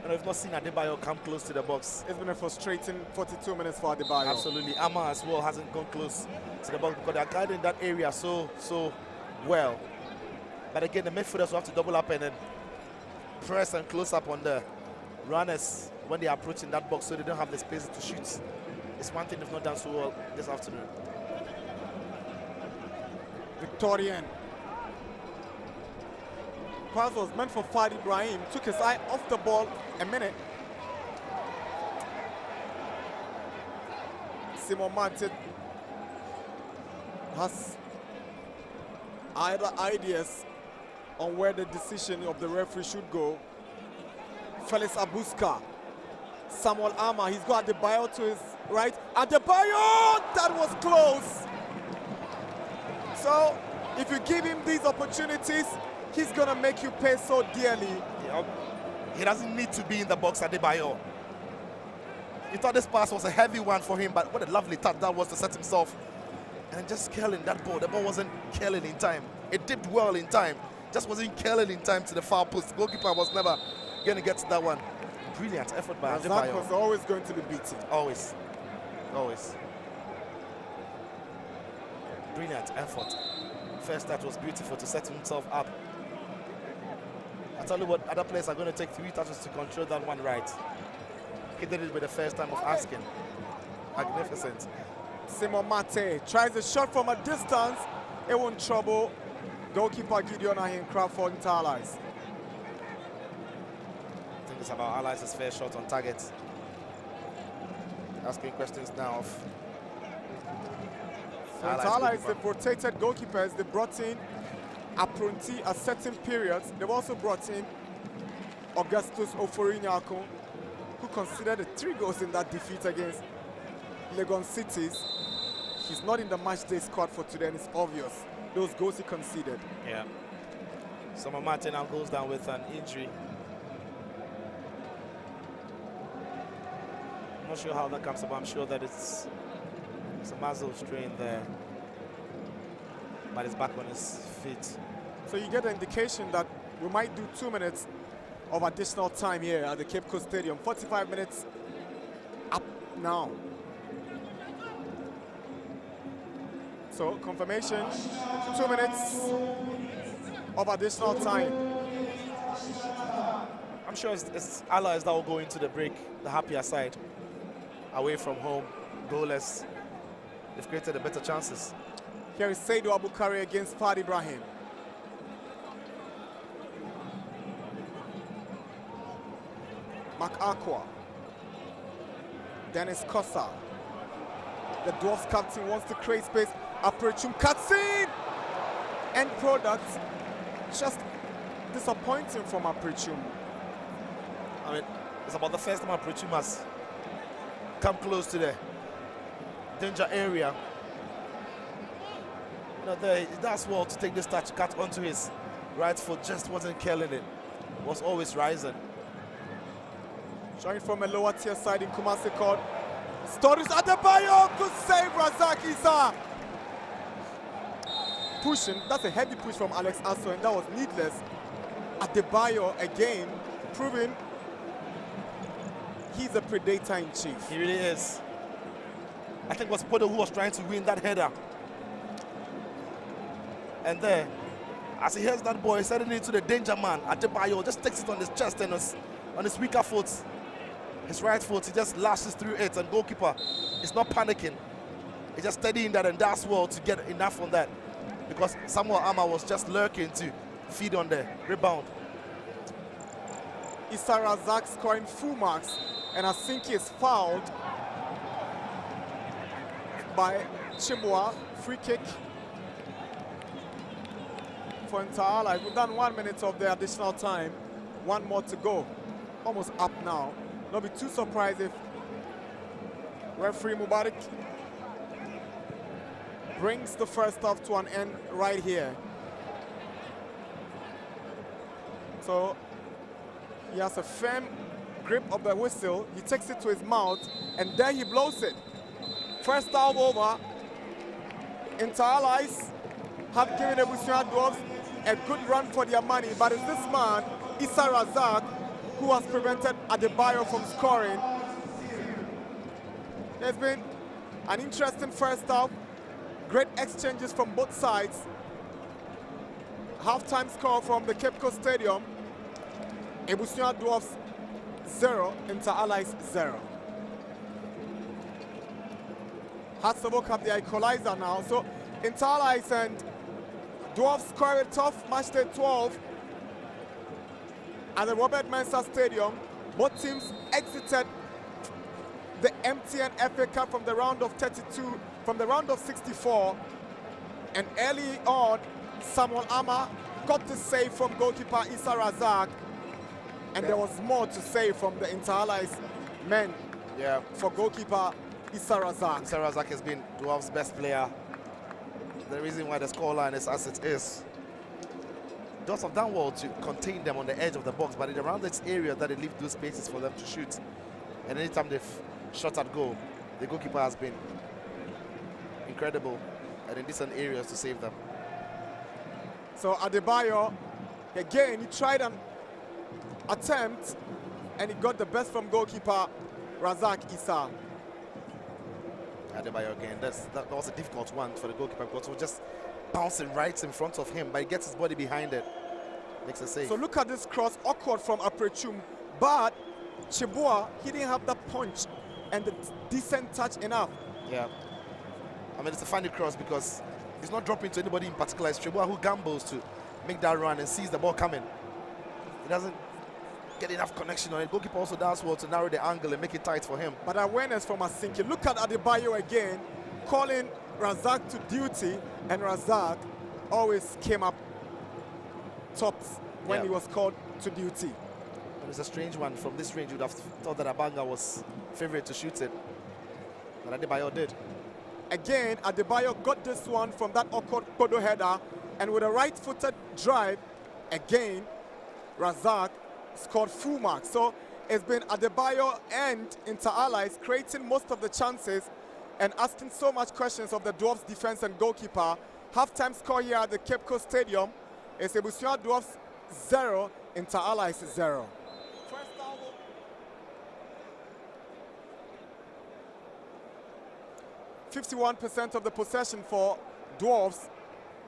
And we've not seen Adebayo come close to the box. It's been a frustrating 42 minutes for Adebayo. Absolutely. Ama as well hasn't gone close to the box because they're guiding that area so well. But again, the midfielders will have to double up and then press and close up on the runners when they are approaching that box so they don't have the space to shoot. It's one thing they've not done so well this afternoon. Victorian. Pass was meant for Fadi Ibrahim. Took his eye off the ball a minute. Simon Martin has either ideas on where the decision of the referee should go. Felix Abuska. Samuel Ama. He's got Adebayo to his right. Adebayo! That was close. So, if you give him these opportunities, he's going to make you pay so dearly. Yep. He doesn't need to be in the box, Adebayo. He thought this pass was a heavy one for him, but what a lovely touch that was to set himself. And just curling that ball. The ball wasn't curling in time. It dipped well in time. Just wasn't curling in time to the far post. Goalkeeper was never going to get to that one. Brilliant effort by Adebayo. That was always going to be beaten. Always. Always. Brilliant effort. First touch was beautiful to set himself up. I tell you what, other players are going to take 3 touches to control that one right. He did it with the first time of asking. Magnificent. Simon Mate tries a shot from a distance. It won't trouble goalkeeper Gideon Ahin Crawford and Allies. I think it's about Allies' fair shot on target. Asking questions now of Allies, they've rotated goalkeepers. They brought in Apronti at certain periods. They've also brought in Augustus Oforinyako, who considered the 3 goals in that defeat against Legon Cities. He's not in the match day squad for today, and it's obvious. Those goals he conceded. Yeah. Summer Martin now goes down with an injury. I'm not sure how that comes about. I'm sure that it's a muscle strain there. But he's back on his feet. So you get an indication that we might do 2 minutes of additional time here at the Cape Coast Stadium. 45 minutes up now. So confirmation, 2 minutes of additional time. I'm sure it's Allies that will go into the break, the happier side. Away from home, goalless. They've created the better chances. Here is Seidu Abukari against Fadi Ibrahim. Mark Aqua. Dennis Kosa. The Dwarfs captain wants to create space. Aprechum cuts in! End product just disappointing from Aprechum. I mean, it's about the first time Aprechum has come close to the danger area. You know, he does well to take this touch, cut onto his right foot, just wasn't killing it. Was always rising. Showing from a lower tier side in Kumasi Court. Stories Adebayo, good save, Razak Issa. Pushing, that's a heavy push from Alex Asso, and that was needless. Adebayo again, proving he's a predator in chief. He really is. I think it was Podo who was trying to win that header. And there, As he hears that ball, he's heading into the danger man. Adebayo just takes it on his chest and on his weaker foot. His right foot, he just lashes through it, and goalkeeper is not panicking. He's just steadying that and does well to get enough on that, because Samuel Ama was just lurking to feed on the rebound. Issa Razak scoring full marks, and I think he is fouled by Chibwa. Free kick for Inter Allies. We've done 1 minute of the additional time. One more to go. Almost up now. Don't be too surprised if referee Mubarak brings the first half to an end right here. So he has a firm grip of the whistle. He takes it to his mouth, and there he blows it. First half over. Inter Allies have given Ebusua Dwarfs a good run for their money, but it's this man, Issa Razak, who has prevented Adebayo from scoring. There's been an interesting first half. Great exchanges from both sides. Halftime score from the Cape Coast Stadium. Ebusua Dwarfs 0, Inter Allies 0. Hatzabok have the equalizer now. So Inter Allies and Dwarfs score a tough match day 12 at the Robert Mensah Stadium. Both teams exited the MTN FA Cup from the round of 32, from the round of 64. And early on, Samuel Ama got the save from goalkeeper Issa Razak. And there was more to say from the Inter Allies men for goalkeeper Issa Razak. Issa Razak has been Dwarf's best player. The reason why the scoreline is as it is. Dwarfs have done well to contain them on the edge of the box, but around this area that they leave those spaces for them to shoot. And anytime they've shot at goal, the goalkeeper has been incredible and in decent areas to save them. So Adebayo, again, he tried an attempt and he got the best from goalkeeper Razak Issa. Adebayo again, that was a difficult one for the goalkeeper because it was just bouncing right in front of him, but he gets his body behind it, makes a save. So look at this cross, awkward from Aprechum, but Chibwa, he didn't have the punch and the decent touch enough. Yeah, I mean, it's a funny cross because he's not dropping to anybody in particular. It's Chibwa who gambles to make that run and sees the ball coming. He doesn't get enough connection on it. Goalkeeper also does well to narrow the angle and make it tight for him. But awareness from Asinki. Look at Adebayo again, calling Razak to duty, and Razak always came up tops when he was called to duty. And it's a strange one. From this range, you'd have thought that Abanga was favorite to shoot it, but Adebayo did. Again, Adebayo got this one from that awkward Kodo header, and with a right-footed drive, again, Razak scored full marks. So it's been Adebayo and Inter Allies creating most of the chances and asking so much questions of the Dwarfs defense and goalkeeper. Halftime score here at the Cape Coast Stadium is Ebusua Dwarfs 0, Inter Allies 0. 51% of the possession for Dwarfs,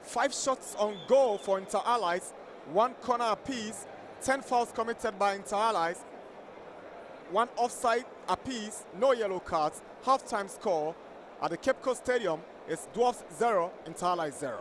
5 shots on goal for Inter Allies, 1 corner apiece, 10 fouls committed by Inter Allies, 1 offside apiece, no yellow cards. Halftime score at the Cape Coast Stadium is Dwarfs 0, Inter Allies 0.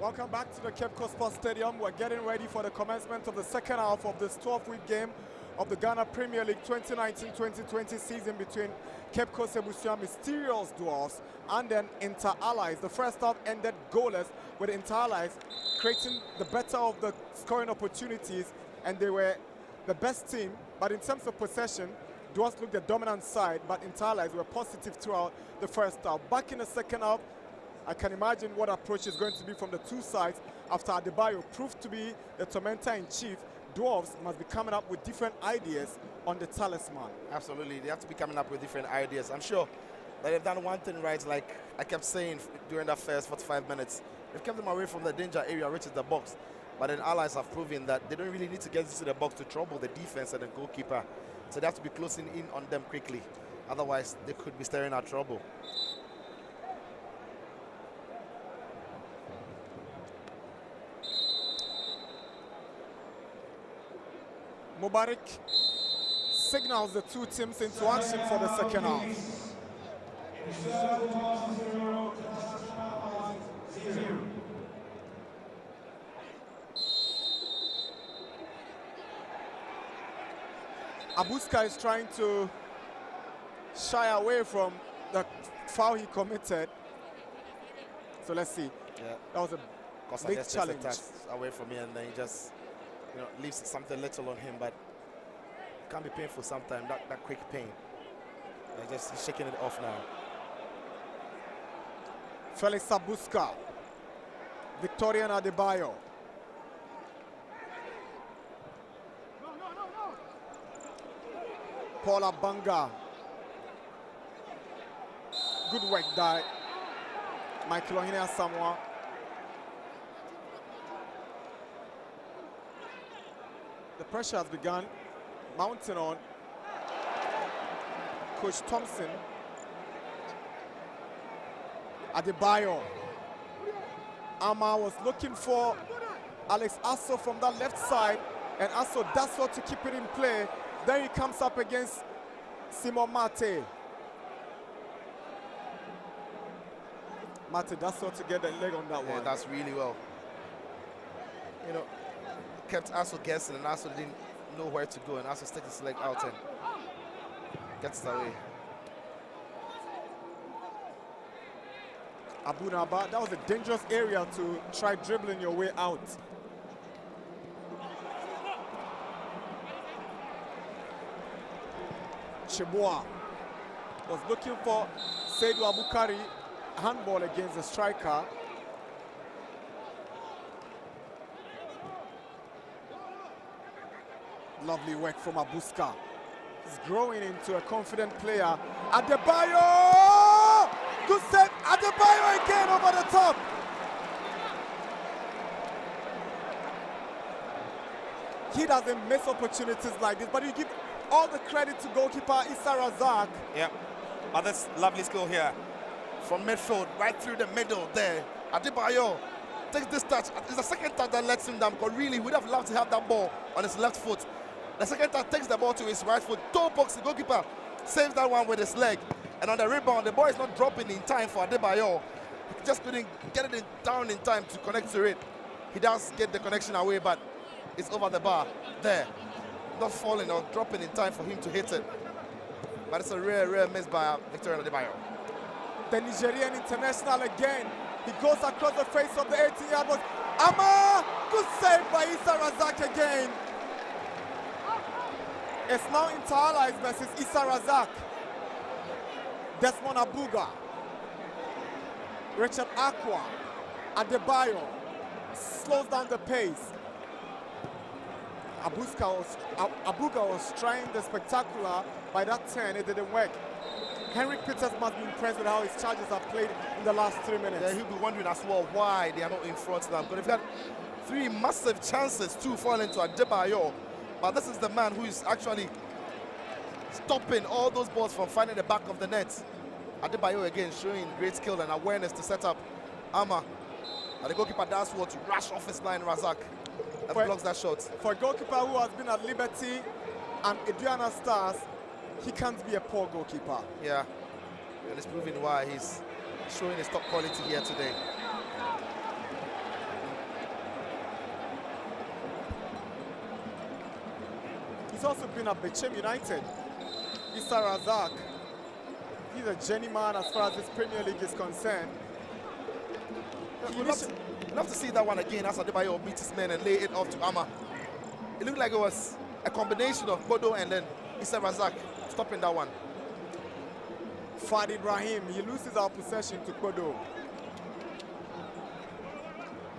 Welcome back to the Cape Coast Sports Stadium. We're getting ready for the commencement of the second half of this 12-week game of the Ghana Premier League 2019-2020 season between Cape Coast Ebusua Dwarfs and then Inter Allies. The first half ended goalless with Inter Allies creating the better of the scoring opportunities, and they were the best team. But in terms of possession, Dwarfs looked the dominant side, but Inter Allies were positive throughout the first half. Back in the second half, I can imagine what approach is going to be from the two sides after Adebayo proved to be the tormentor-in-chief. Dwarfs must be coming up with different ideas on the talisman. Absolutely, they have to be coming up with different ideas. I'm sure that they've done one thing right, like I kept saying during that first 45 minutes. They've kept them away from the danger area, which is the box. But then Allies have proven that they don't really need to get into the box to trouble the defense and the goalkeeper. So they have to be closing in on them quickly. Otherwise, they could be staring at trouble. Mubarak signals the two teams into action for the second half. Abuska is trying to shy away from the foul he committed. So let's see. Yeah. That was a big challenge. Away from me, and then he just leaves something little on him, but it can be painful sometimes, that quick pain. He's shaking it off now. Felix Abuska, Victorian Adebayo. Paula Banga. Good work by Michael Ohene Asamoah. The pressure has begun mounting on Coach Thompson. Adebayo. Ama was looking for Alex Asso from that left side, and Asso does so to keep it in play. Then he comes up against Simon Mate. Mate does so to get the leg on that one. That's really well. Kept Asso guessing, and Asso didn't know where to go, and Asso sticks his leg out and gets it away. Abu Naba, that was a dangerous area to try dribbling your way out. Cheboa was looking for Seydou Abukari, handball against the striker. Lovely work from Abuska. He's growing into a confident player. Adebayo! Good save. Adebayo again over the top. He doesn't miss opportunities like this, but you give all the credit to goalkeeper Issa Razak. Yeah, but that's lovely skill here. From midfield, right through the middle there. Adebayo takes this touch. It's the second touch that lets him down, because really he would have loved to have that ball on his left foot. The second touch takes the ball to his right foot. Toe box, the goalkeeper saves that one with his leg. And on the rebound, the ball is not dropping in time for Adebayo. He just couldn't get it down in time to connect to it. He does get the connection away, but it's over the bar there. Not falling or dropping in time for him to hit it. But it's a rare miss by Victorian Adebayo. The Nigerian international again. He goes across the face of the 18-yard box. Ama! Good save by Issa Razak again. It's now Inter Allies versus Issa Razak. Desmond Abuga. Richard Aqua. Adebayo slows down the pace. Abuga was trying the spectacular. By that turn, it didn't work. Henrik Peters must be impressed with how his Chargers have played in the last 3 minutes. Yeah, he'll be wondering as well why they are not in front now. Because they've got 3 massive chances to fall into Adebayo. But this is the man who is actually stopping all those balls from finding the back of the net. Adebayo again showing great skill and awareness to set up Ama. And the goalkeeper does what? To rush off his line, Razak. And blocks that shot. For a goalkeeper who has been at Liberty and Aduana Stars, he can't be a poor goalkeeper. Yeah, and it's proving why he's showing his top quality here today. He's also been at Bechem United. Issa Razak. He's a journeyman as far as this Premier League is concerned. We'd love to see that one again as Adebayo beat his man and lay it off to Ama. It looked like it was a combination of Bodo and then Issa Razak stopping that one. Fad Ibrahim, he loses our possession to Kodo.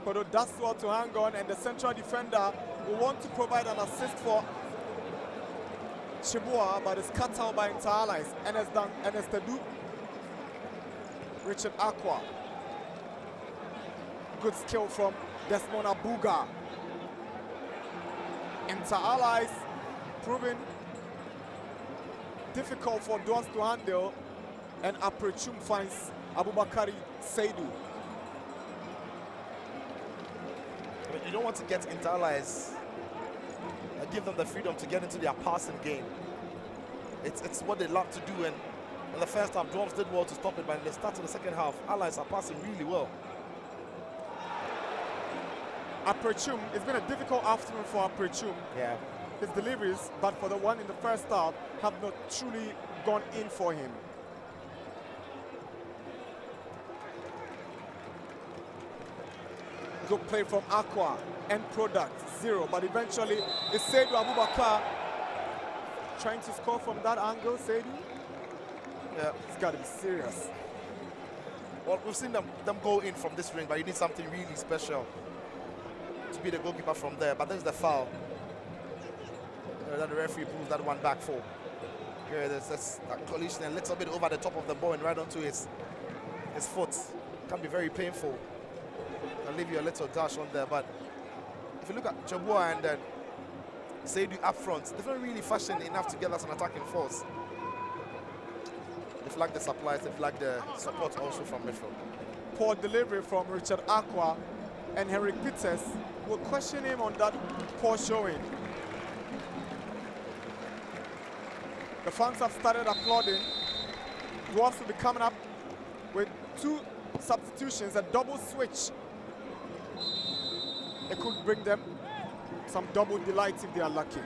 Kodo does well to hang on, and the central defender will want to provide an assist for Chibua, but it's cut out by Inter Allies. Enes Tedu, Richard Aqua. Good skill from Desmond Abuga. Inter Allies proving difficult for Dwarfs to handle, and Aprechum finds Abubakari Seidu. You don't want to get Inter Allies and give them the freedom to get into their passing game. It's what they love to do, and in the first half, Dwarfs did well to stop it, but in the start of the second half, Allies are passing really well. Aprechum, it's been a difficult afternoon for Aprechum. Yeah. His deliveries, but for the one in the first half, have not truly gone in for him. Good play from Aqua. End product 0, but eventually it's Seidu Abubakar trying to score from that angle. Seidu, Yeah. it's got to be serious. Well, we've seen them go in from this ring, but you need something really special to be the goalkeeper from there. But there's the foul that the referee pulls that one back for. Here, there's that collision a little bit over the top of the ball and right onto his foot. Can be very painful. Can leave you a little dash on there. But if you look at Chabua and then Seidu up front, they've not really fashioned enough to get us an attacking force. They flag the supplies, they flag the support also from midfield. Poor delivery from Richard Aqua, and Henrik Peters will question him on that poor showing. The fans have started applauding. Dwarfs will be coming up with 2 substitutions, a double switch. It could bring them some double delight if they are lucky.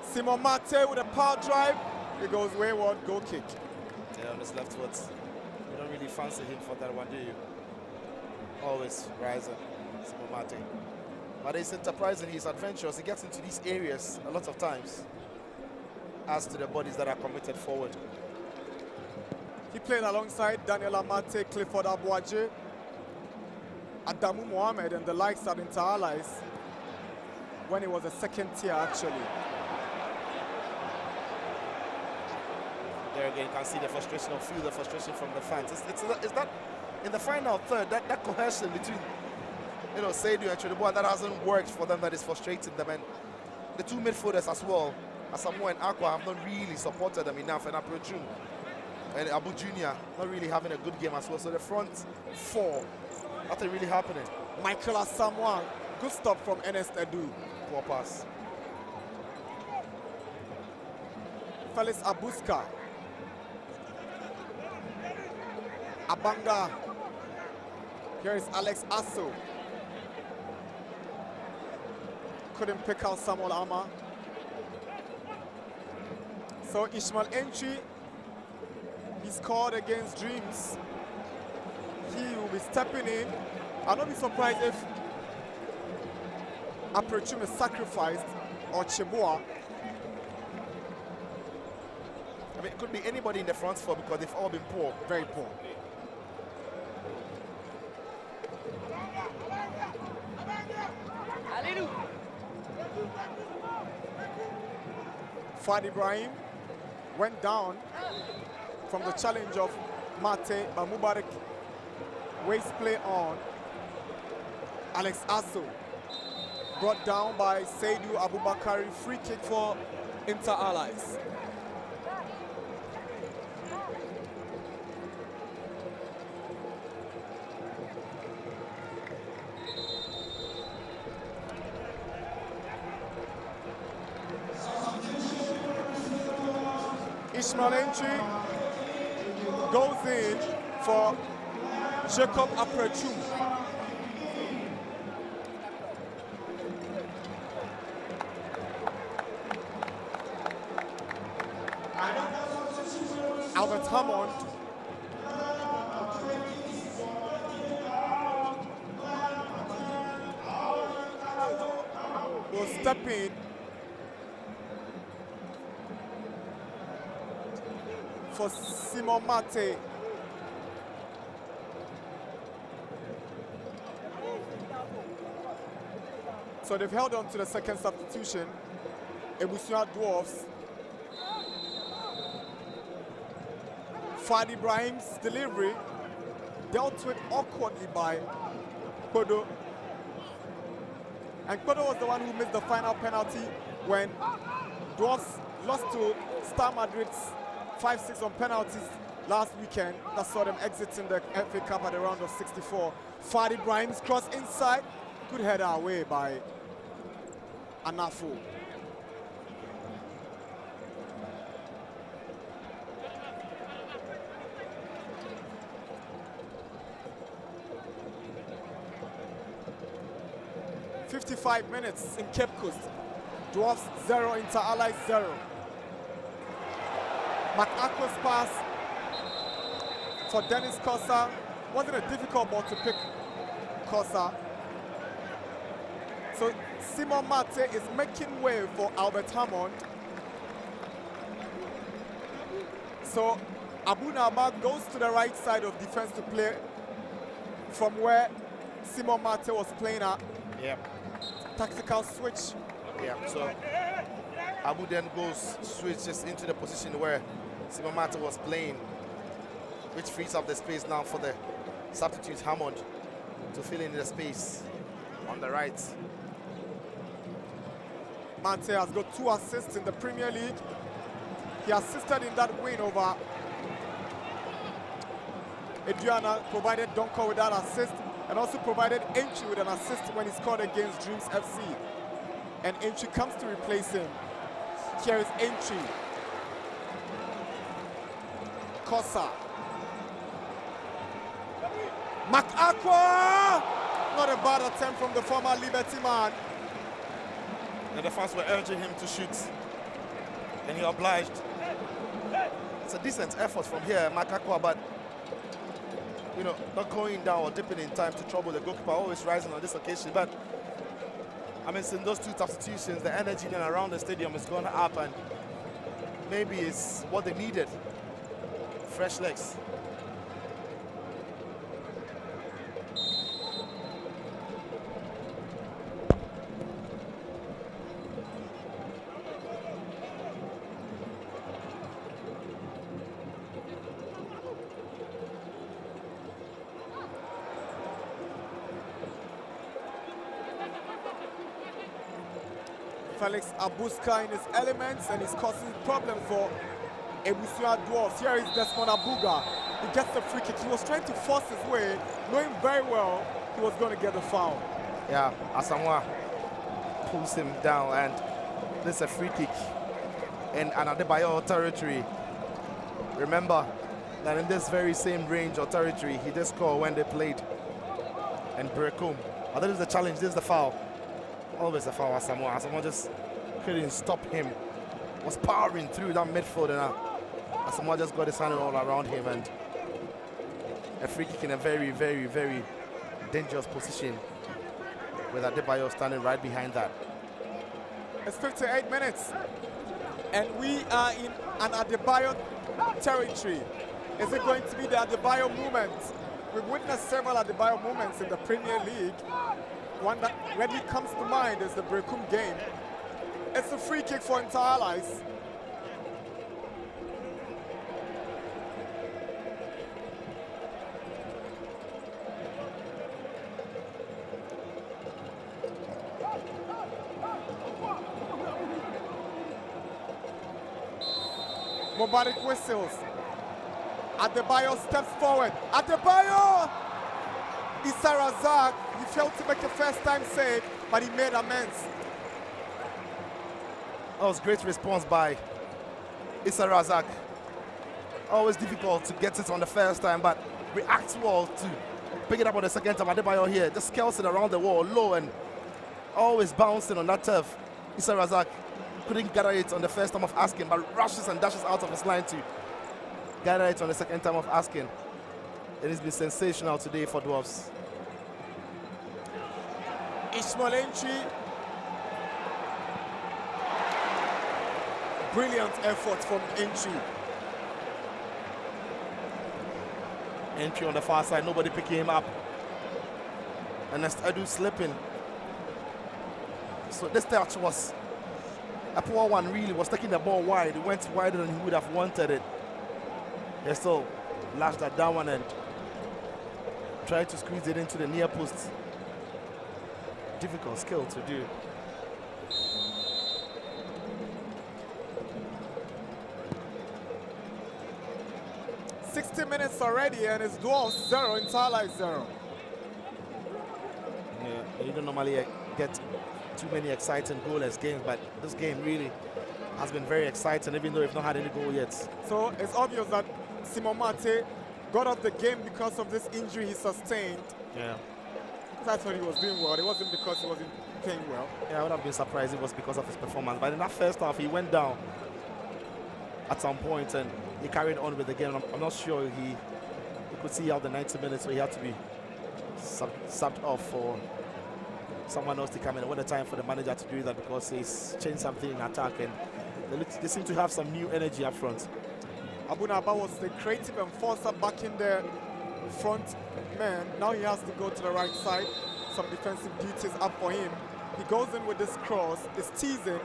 Simon Mate with a power drive. It goes wayward, goal kick. Yeah, on his left foot. You don't really fancy him for that one, do you? Always rising, Simon Mate. But it's enterprising, he's adventurous. He gets into these areas a lot of times as to the bodies that are committed forward. He played alongside Daniel Amate, Clifford Abuaje, Adamu Mohamed, and the likes at Inter Allies when he was a second tier, actually. There again, you can see the frustration, or feel the frustration from the fans. It's that in the final third, that cohesion between, Seidu and Chedeboa that hasn't worked for them, that is frustrating them. And the 2 midfielders as well, Asamoah and Aqua, have not really supported them enough. And Aprechum and Abu Junior not really having a good game as well. So the front 4, nothing really happening. Michael Asamoah, good stop from Enes Tedu. Poor pass. Felix Abuska. Abanga. Here is Alex Asso. Couldn't pick out Samuel Ama. So Ishmael Entry, he scored against Dreams. He will be stepping in. I'll not be surprised if Aprechum is sacrificed or Chibua. I mean, it could be anybody in the front 4 because they've all been poor. Very poor. Fad Ibrahim went down from the challenge of Mate, but Mubarak waste play on. Alex Asso brought down by Seidu Abubakari, free kick for Inter Allies. Additional entry goes in for Jacob Aprechum. Albert Hammond will step in for Simon Mate. So they've held on to the second substitution. Ebusua Dwarfs. Fad Ibrahim's delivery dealt with awkwardly by Kodo. And Kodo was the one who missed the final penalty when Dwarfs lost to Star Madrid's 5-6 on penalties last weekend. That saw them exiting the FA Cup at the round of 64. Fad Ibrahim's cross inside. Good header away by Anafo. "55 minutes in Cape Coast. Dwarfs 0, Inter Allies 0. McAko's pass for Dennis Kosa. Wasn't a difficult ball to pick Kosa. So Simon Mate is making way for Albert Hammond. So Abu Nama goes to the right side of defense to play from where Simon Mate was playing at. Yep. Tactical switch. Yeah, so Abu then switches into the position where Simon Mate was playing, which frees up the space now for the substitute Hammond to fill in the space on the right. Mate has got 2 assists in the Premier League. He assisted in that win over Adriana, provided Donko with that assist, and also provided Entry with an assist when he scored against Dreams FC. And Entry comes to replace him. Here is Entry. Kosa. McAkwa! Not a bad attempt from the former Liberty man. And the fans were urging him to shoot, and he obliged. It's a decent effort from here, Makakwa, but you know, not going down or dipping in time to trouble the goalkeeper, always rising on this occasion. But I mean, since those 2 substitutions, the energy in and around the stadium has gone up, and maybe it's what they needed. Fresh legs. Felix Abuska in his elements, and he's causing problems for Ebusua Dwarfs. Here is Desmond Abuga. He gets the free kick. He was trying to force his way, knowing very well he was going to get the foul. Yeah, Asamoah pulls him down, and this is a free kick in Adebayo territory. Remember that in this very same range or territory, he did score when they played in Brecum. But this is the challenge, this is the foul. Always a foul, Asamoah. Asamoah just couldn't stop him. Was powering through that midfield, and Asamoah just got his hand all around him, and a free kick in a very, very, very dangerous position with Adebayo standing right behind that. It's 58 minutes, and we are in an Adebayo territory. Is it going to be the Adebayo movement? We've witnessed several Adebayo movements in the Premier League. One that readily comes to mind is the Brecum game. It's a free kick for Inter Allies. Mubarak whistles. Adebayo steps forward. Adebayo! Issa Razak, he failed to make a first-time save, but he made amends. That was great response by Issa Razak. always difficult to get it on the first time, but reacts well to pick it up on the second time. Adebayo here just scales it around the wall, low, and always bouncing on that turf. Issa Razak couldn't gather it on the first time of asking, but rushes and dashes out of his line to gather it on the second time of asking. It has been sensational today for Dwarfs. Ishmael entry. Brilliant effort from entry. Entry on the far side, nobody picking him up. And Edu slipping. So this touch was a poor one, really. Was taking the ball wide. It went wider than he would have wanted it. They still lashed that down one and tried to squeeze it into the near post. Difficult skill to do. Minutes already, and it's Dwarfs 0, Interlight 0. Yeah, you don't normally get too many exciting goalless games, but this game really has been very exciting, even though we've not had any goal yet. So it's obvious that Simon Mate got off the game because of this injury he sustained. Yeah. I thought he was doing well. It wasn't because he wasn't playing well. Yeah, I would have been surprised it was because of his performance. But in that first half, he went down at some point and he carried on with the game. I'm not sure he could see out the 90 minutes, so he had to be subbed off for someone else to come in. What a time for the manager to do that, because he's changed something in attack and they seem to have some new energy up front. Abunaba was the creative enforcer back in the front man. Now he has to go to the right side. Some defensive duties up for him. He goes in with this cross. It's teasing.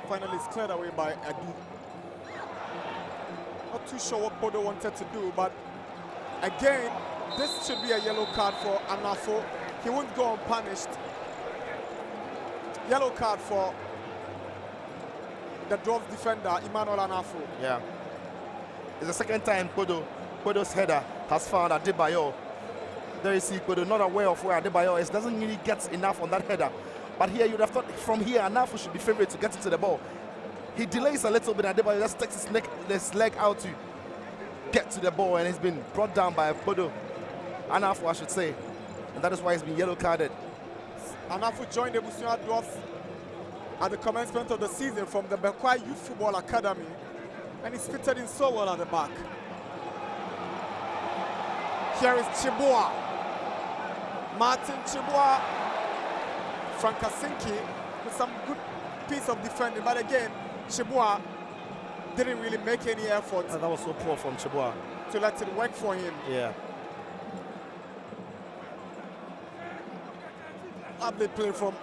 Finally is cleared away by Adu. Not too sure what Bodo wanted to do, but again, this should be a yellow card for Anafo. He won't go unpunished. Yellow card for the Dwarfs defender, Emmanuel Anafo. Yeah. It's the second time Bodo's header has found Adebayo. There you see Bodo not aware of where Adebayo is. Doesn't really get enough on that header. But here you'd have thought from here Anafo should be favourite to get into the ball. He delays a little bit, and Adebayo just takes his leg out to get to the ball, and he's been brought down by Bodo. Anafo, I should say. And that is why he's been yellow carded. Anafo joined the Ebusua Dwarfs at the commencement of the season from the Bekwai Youth Football Academy, and he's fitted in so well at the back. Here is Chibua. Martin Chibua. Frankasinki with some good piece of defending, but again, Chibua didn't really make any effort. That was so poor from Chibua to let it work for him. Yeah. Lovely play from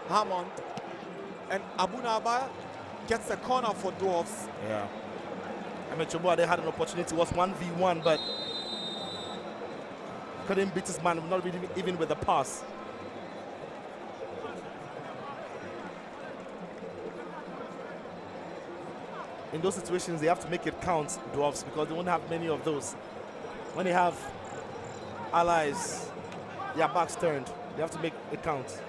Hammond, and Abunaba gets a corner for Dwarfs. Yeah. I mean, Chibua, they had an opportunity. It was 1v1, but couldn't beat his man, not even with the pass. In those situations, they have to make it count, Dwarfs, because they won't have many of those. When they have allies, their backs turned, they have to make it count.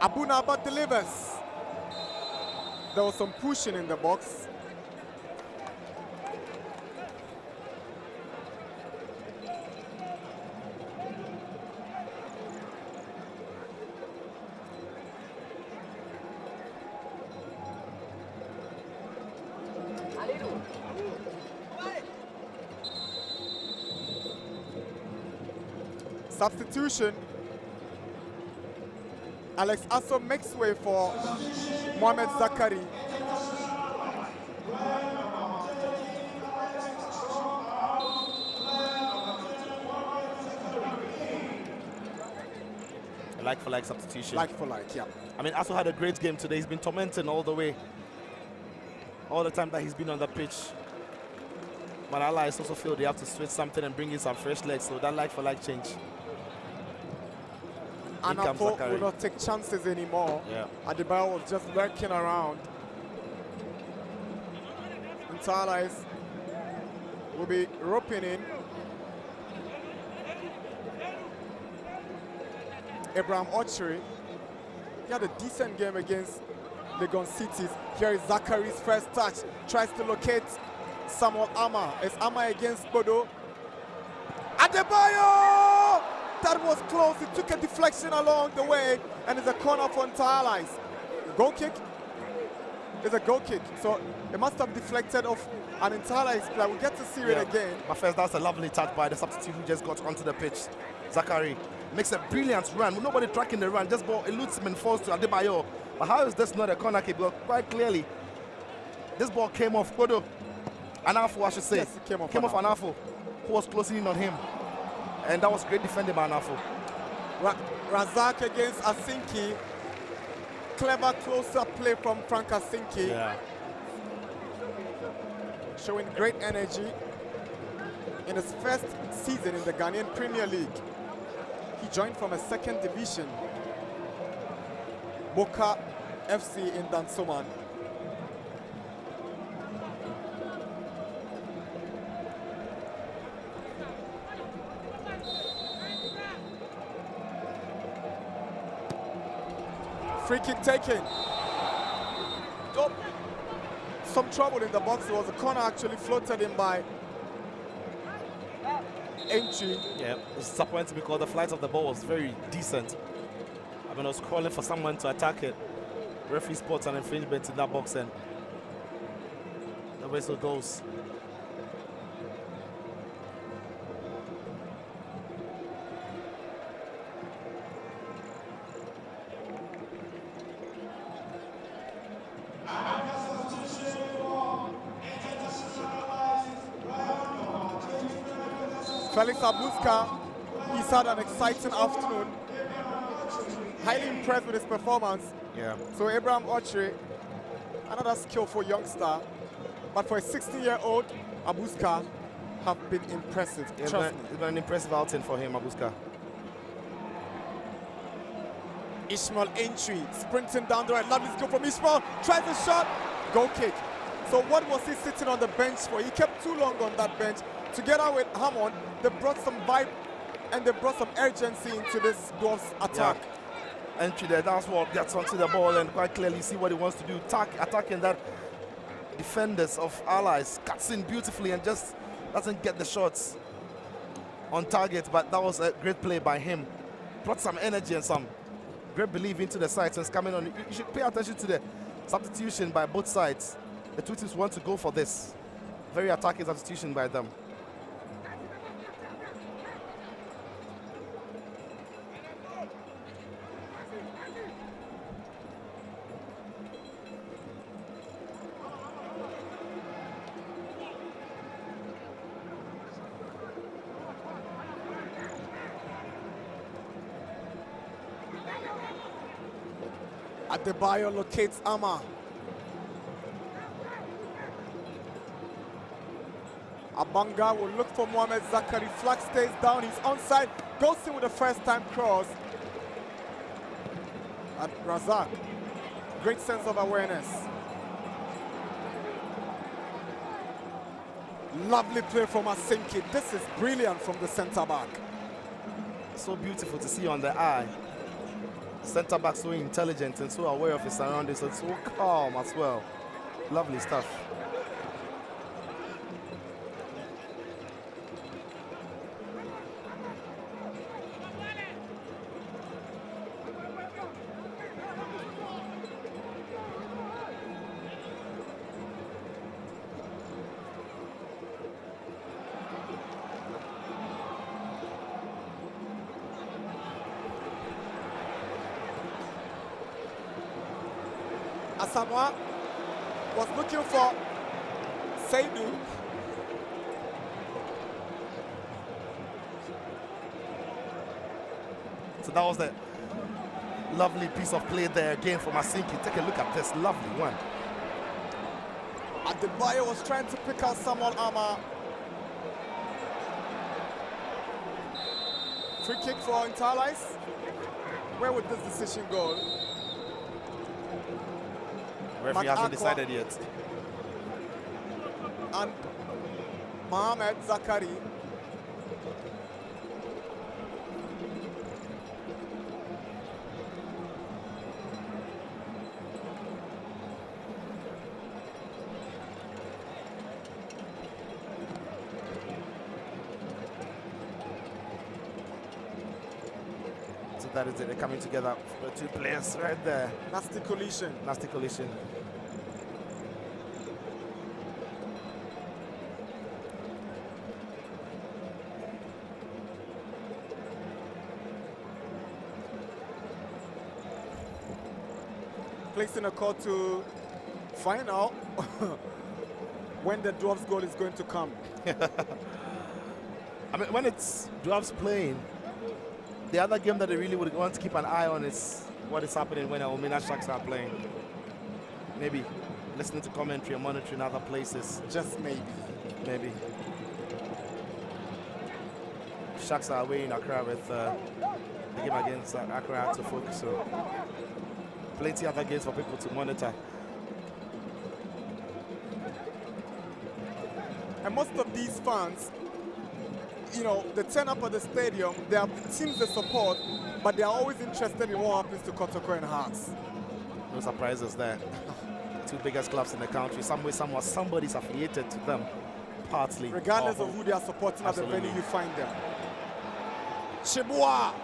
Abunaba delivers. There was some pushing in the box. Substitution. Alex Asso makes way for Mohamed Zakari. A like-for-like substitution. Like-for-like, yeah. I mean, Asso had a great game today. He's been tormenting all the way, all the time that he's been on the pitch. But allies also feel they have to switch something and bring in some fresh legs, so that like-for-like change. Anafo will not take chances anymore. Yeah. Adebayo was just lurking around. Interlight will be roping in. Abraham Ochiri. He had a decent game against Legon Cities. Here is Zachari's first touch. Tries to locate Samuel Ama. It's Ama against Bodo. Adebayo! That was close. It took a deflection along the way, and it's a corner for Allies. Goal kick. It's a goal kick. So it must have deflected off an Allies player. We'll get to see it again. But first, that's a lovely touch by the substitute who just got onto the pitch. Zachary makes a brilliant run. With nobody tracking the run. Just ball eludes him and falls to Adebayo. But how is this not a corner kick? Because quite clearly, this ball came off Bodo. Anafo, I should say. Yes, it came off Anafo, who was closing in on him. And that was great defending by Anafo. Razak against Asinki. Clever close-up play from Frank Asinki. Yeah. Showing great energy in his first season in the Ghanaian Premier League. He joined from a second division, Boka FC in Dansoman. Free kick taken. Oh, some trouble in the box. There was a corner actually floated in by Entry. Yeah, it's disappointing because the flight of the ball was very decent. I mean, I was calling for someone to attack it. Referee spots an infringement in that box and the whistle goes. Felix Abuska, he's had an exciting afternoon. Highly impressed with his performance. Yeah. So Abraham Ochre, another skillful youngster, but for a 16-year-old, Abuska have been impressive. It's Trust me. been an impressive outing for him, Abuska. Ishmael Entry sprinting down the right. Lovely skill from Ishmael. Tries the shot. Goal kick. So what was he sitting on the bench for? He kept too long on that bench. Together with Hammond, they brought some vibe and they brought some urgency into this Dwarfs attack. Yeah. Entry there, that's what gets onto the ball and quite clearly see what he wants to do. Attacking that defenders of Allies. Cuts in beautifully and just doesn't get the shots on target, but that was a great play by him. Brought some energy and some great belief into the sides and it's coming on. You should pay attention to the substitution by both sides. The two teams want to go for this. Very attacking substitution by them. Adebayo locates Ama. Abanga will look for Mohamed Zakari. Flag stays down. He's onside. Goes in with a first-time cross. And Razak, great sense of awareness. Lovely play from Asinki. This is brilliant from the centre-back. So beautiful to see on the eye. Centre back so intelligent and so aware of his surroundings and so calm as well. Lovely stuff. Asamoah was looking for Seidu. So that was the lovely piece of play there again from Asinki. Take a look at this lovely one. Adebayo was trying to pick out Samuel Ama. Free kick for Interlice. Where would this decision go? Referee hasn't decided yet. And Mohamed Zakari. that is it. They're coming together. The two players right there. Nasty collision. Nasty collision. Placing a call to find out when the Dwarfs goal is going to come. I mean, when it's Dwarfs playing, the other game that they really would want to keep an eye on is what is happening when Omina Sharks are playing. Maybe listening to commentary and monitoring other places. Just maybe. Maybe. Sharks are away in Accra with the game against Accra to focus on. Plenty other games for people to monitor. And most of these fans, you know, they turn up at the stadium, they have teams they support, but they are always interested in what happens to Kotoko and Hearts. No surprises there. Two biggest clubs in the country. Some way, somewhere, somebody's affiliated to them, partly. Regardless of who they are supporting at the venue, you find them. Chibua.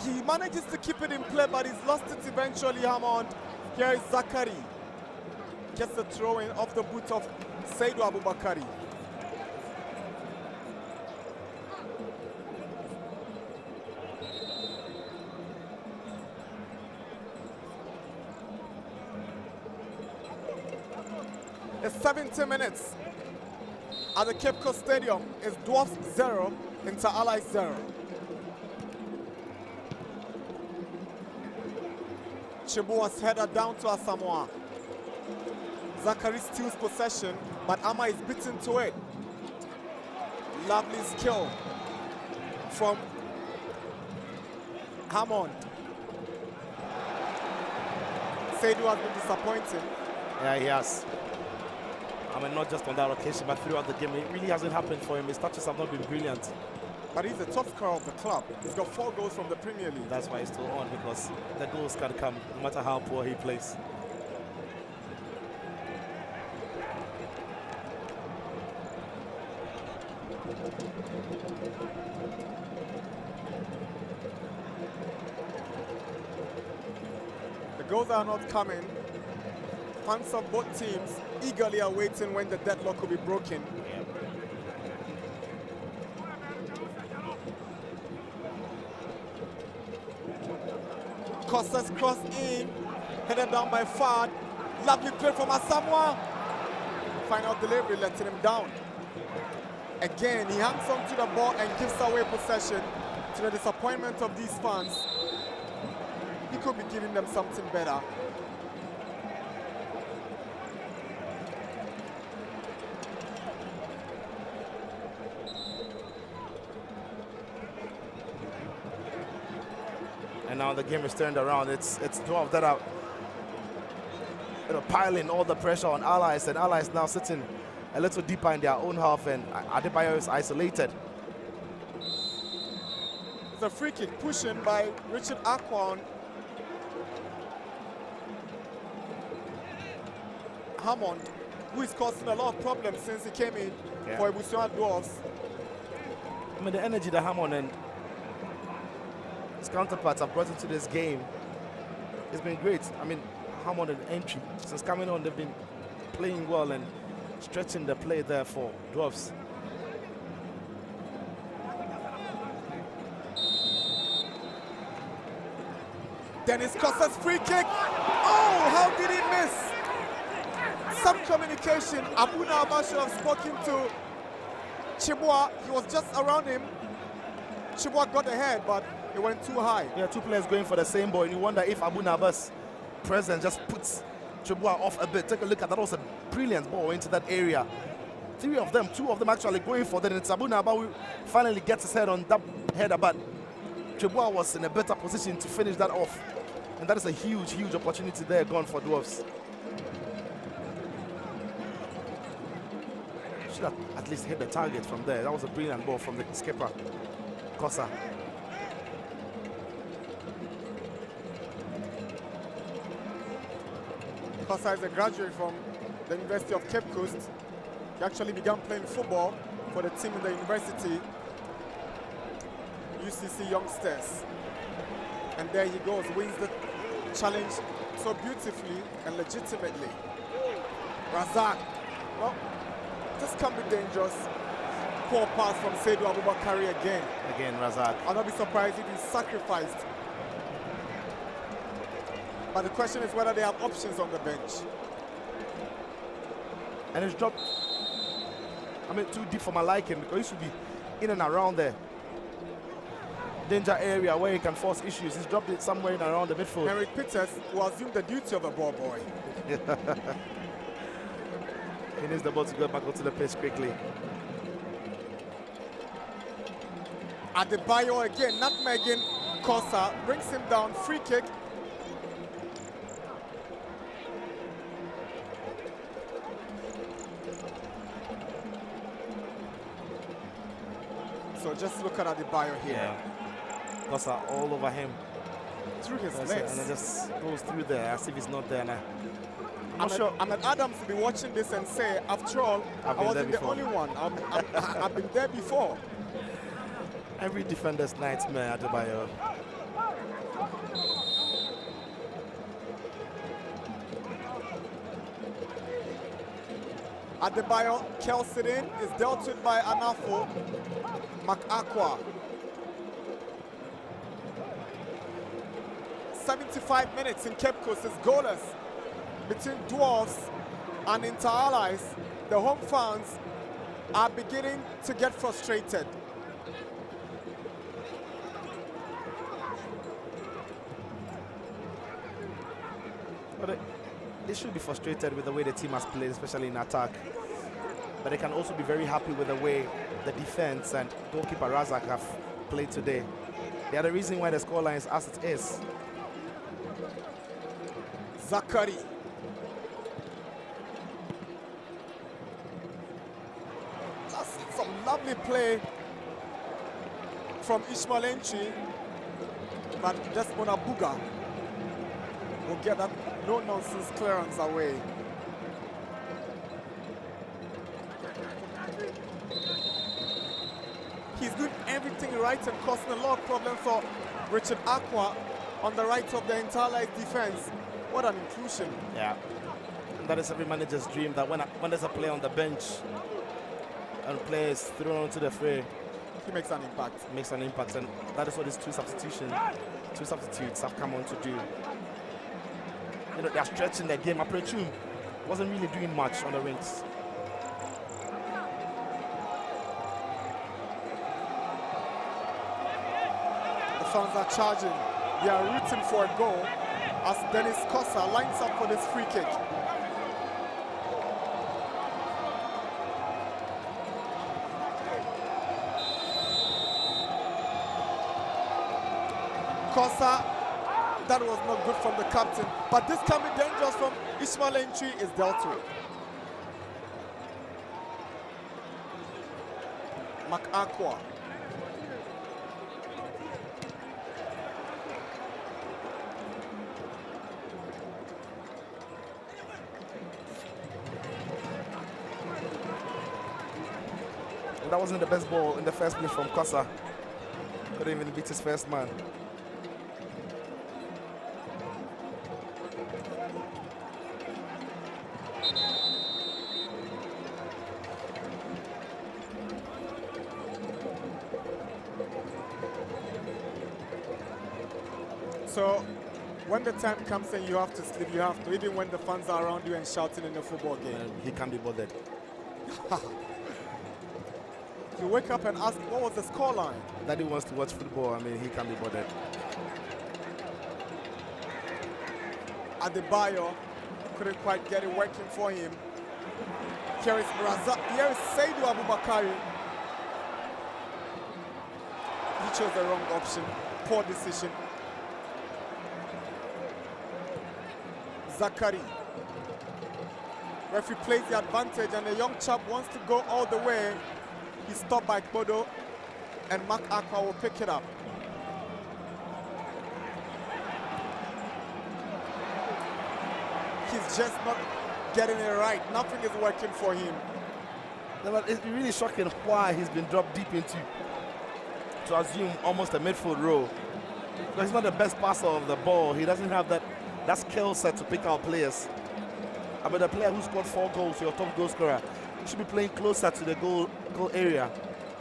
He manages to keep it in play, but he's lost it eventually, Hammond. Here is Zakari. Gets the throw in off the boot of Saidu Abubakari. It's 70 minutes at the Cape Coast Stadium. It's Dwarfs 0, Inter Allies 0. Chibua's header down to Asamoah. Zachary steals possession, but Ama is beaten to it. Lovely skill from Hammond. Saidu has been disappointing. Yeah, he has. I mean, not just on that occasion, but throughout the game. It really hasn't happened for him. His touches have not been brilliant. But he's the top scorer of the club. He's got 4 goals from the Premier League. That's why he's still on, because the goals can come no matter how poor he plays. The goals are not coming. Fans of both teams eagerly awaiting when the deadlock will be broken. Yeah. Costas cross in, headed down by Fad. Lovely play from Asamoah. Final delivery letting him down. Again, he hangs on to the ball and gives away possession, to the disappointment of these fans. He could be giving them something better. And now the game is turned around. It's 12 that are piling all the pressure on Allies, and Allies now sitting a little deeper in their own half, and Adebayo is isolated. It's a free kick pushing by Richard Akwan. Hammond, who is causing a lot of problems since he came in for Ebusua Dwarfs. I mean, the energy that Hammond and his counterparts have brought into this game has been great. I mean, Hammond and entry, since coming on, they've been playing well and stretching the play there for Dwarfs. Dennis Costa's free kick. Oh, how did he miss? Some communication. Abuna Abba should have spoken to Chibua. He was just around him. Chibua got ahead, but it went too high. Yeah, 2 players going for the same ball, and you wonder if Abu Naba's presence just puts Chibua off a bit. Take a look at that. Was a brilliant ball into that area. 2 of them actually going for that. And it's Abu Naba who finally gets his head on that header, but Chibua was in a better position to finish that off. And that is a huge, huge opportunity there gone for Dwarfs. Should have at least hit the target from there. That was a brilliant ball from the skipper, Kosa. Kosa is a graduate from the University of Cape Coast. He actually began playing football for the team in the university. UCC youngsters. And there he goes, wins the challenge so beautifully and legitimately. Razak, well, this can be dangerous. Poor pass from Seydou Aboubakari again. Again, Razak. I'll not be surprised if he's sacrificed. But the question is whether they have options on the bench. And it's dropped, I mean, too deep for my liking, because he should be in and around the danger area where he can force issues. He's dropped it somewhere in and around the midfield. Henrik Peters will assume the duty of the ball boy. He needs the ball to go back onto the pitch quickly. Adebayo again, nutmegging Kosa, brings him down, free kick. So just look at Adebayo here. Yeah. Kosa all over him. Through his That's legs. it, and it just goes through there as if he's not there now. I'm not sure. Ahmed Adams will be watching this and say, after all, I wasn't the only one. I've been there before. Every defender's nightmare, Adebayo. Adebayo curls it in, is dealt with by Anafo Makakwa. 75 minutes in Cape Coast is goalless between Dwarfs and Inter-Allies. The home fans are beginning to get frustrated. But they should be frustrated with the way the team has played, especially in attack. But they can also be very happy with the way the defense and goalkeeper Razak have played today. They are the reason why the scoreline is as it is. Zakari. That's some lovely play from Ismail Entry, but just Monabuga will get that no-nonsense clearance away. He's doing everything right and causing a lot of problems for Richard Aqua on the right of the entire defense. What an inclusion. Yeah. And that is every manager's dream, that when there's a player on the bench and players thrown onto the fray, he makes an impact. Makes an impact, and that is what these two substitutes have come on to do. You know, they're stretching their game. Aprechum wasn't really doing much on the wings. The fans are charging. They are rooting for a goal as Dennis Kosa lines up for this free kick. Kosa, that was not good from the captain, but this can be dangerous from Ismail Entry is dealt with. Makakwa. And that wasn't the best ball in the first place from Kosa. Couldn't even beat his first man. So when the time comes and you have to sleep, you have to, even when the fans are around you and shouting in a football game. He can't be bothered. You wake up and ask, what was the scoreline? Daddy wants to watch football. I mean, he can't be bothered. Adebayo couldn't quite get it working for him. Here is Seydou Aboubakari. He chose the wrong option. Poor decision. Zakari. Referee plays the advantage and the young chap wants to go all the way. He's stopped by Bodo and Mark Aqua will pick it up. He's just not getting it right. Nothing is working for him. No, but it's really shocking why he's been dropped deep into to assume almost a midfield role. Because he's not the best passer of the ball. He doesn't have that skill set to pick out players. I mean, the player who scored 4 goals, your top goal scorer, he should be playing closer to the goal area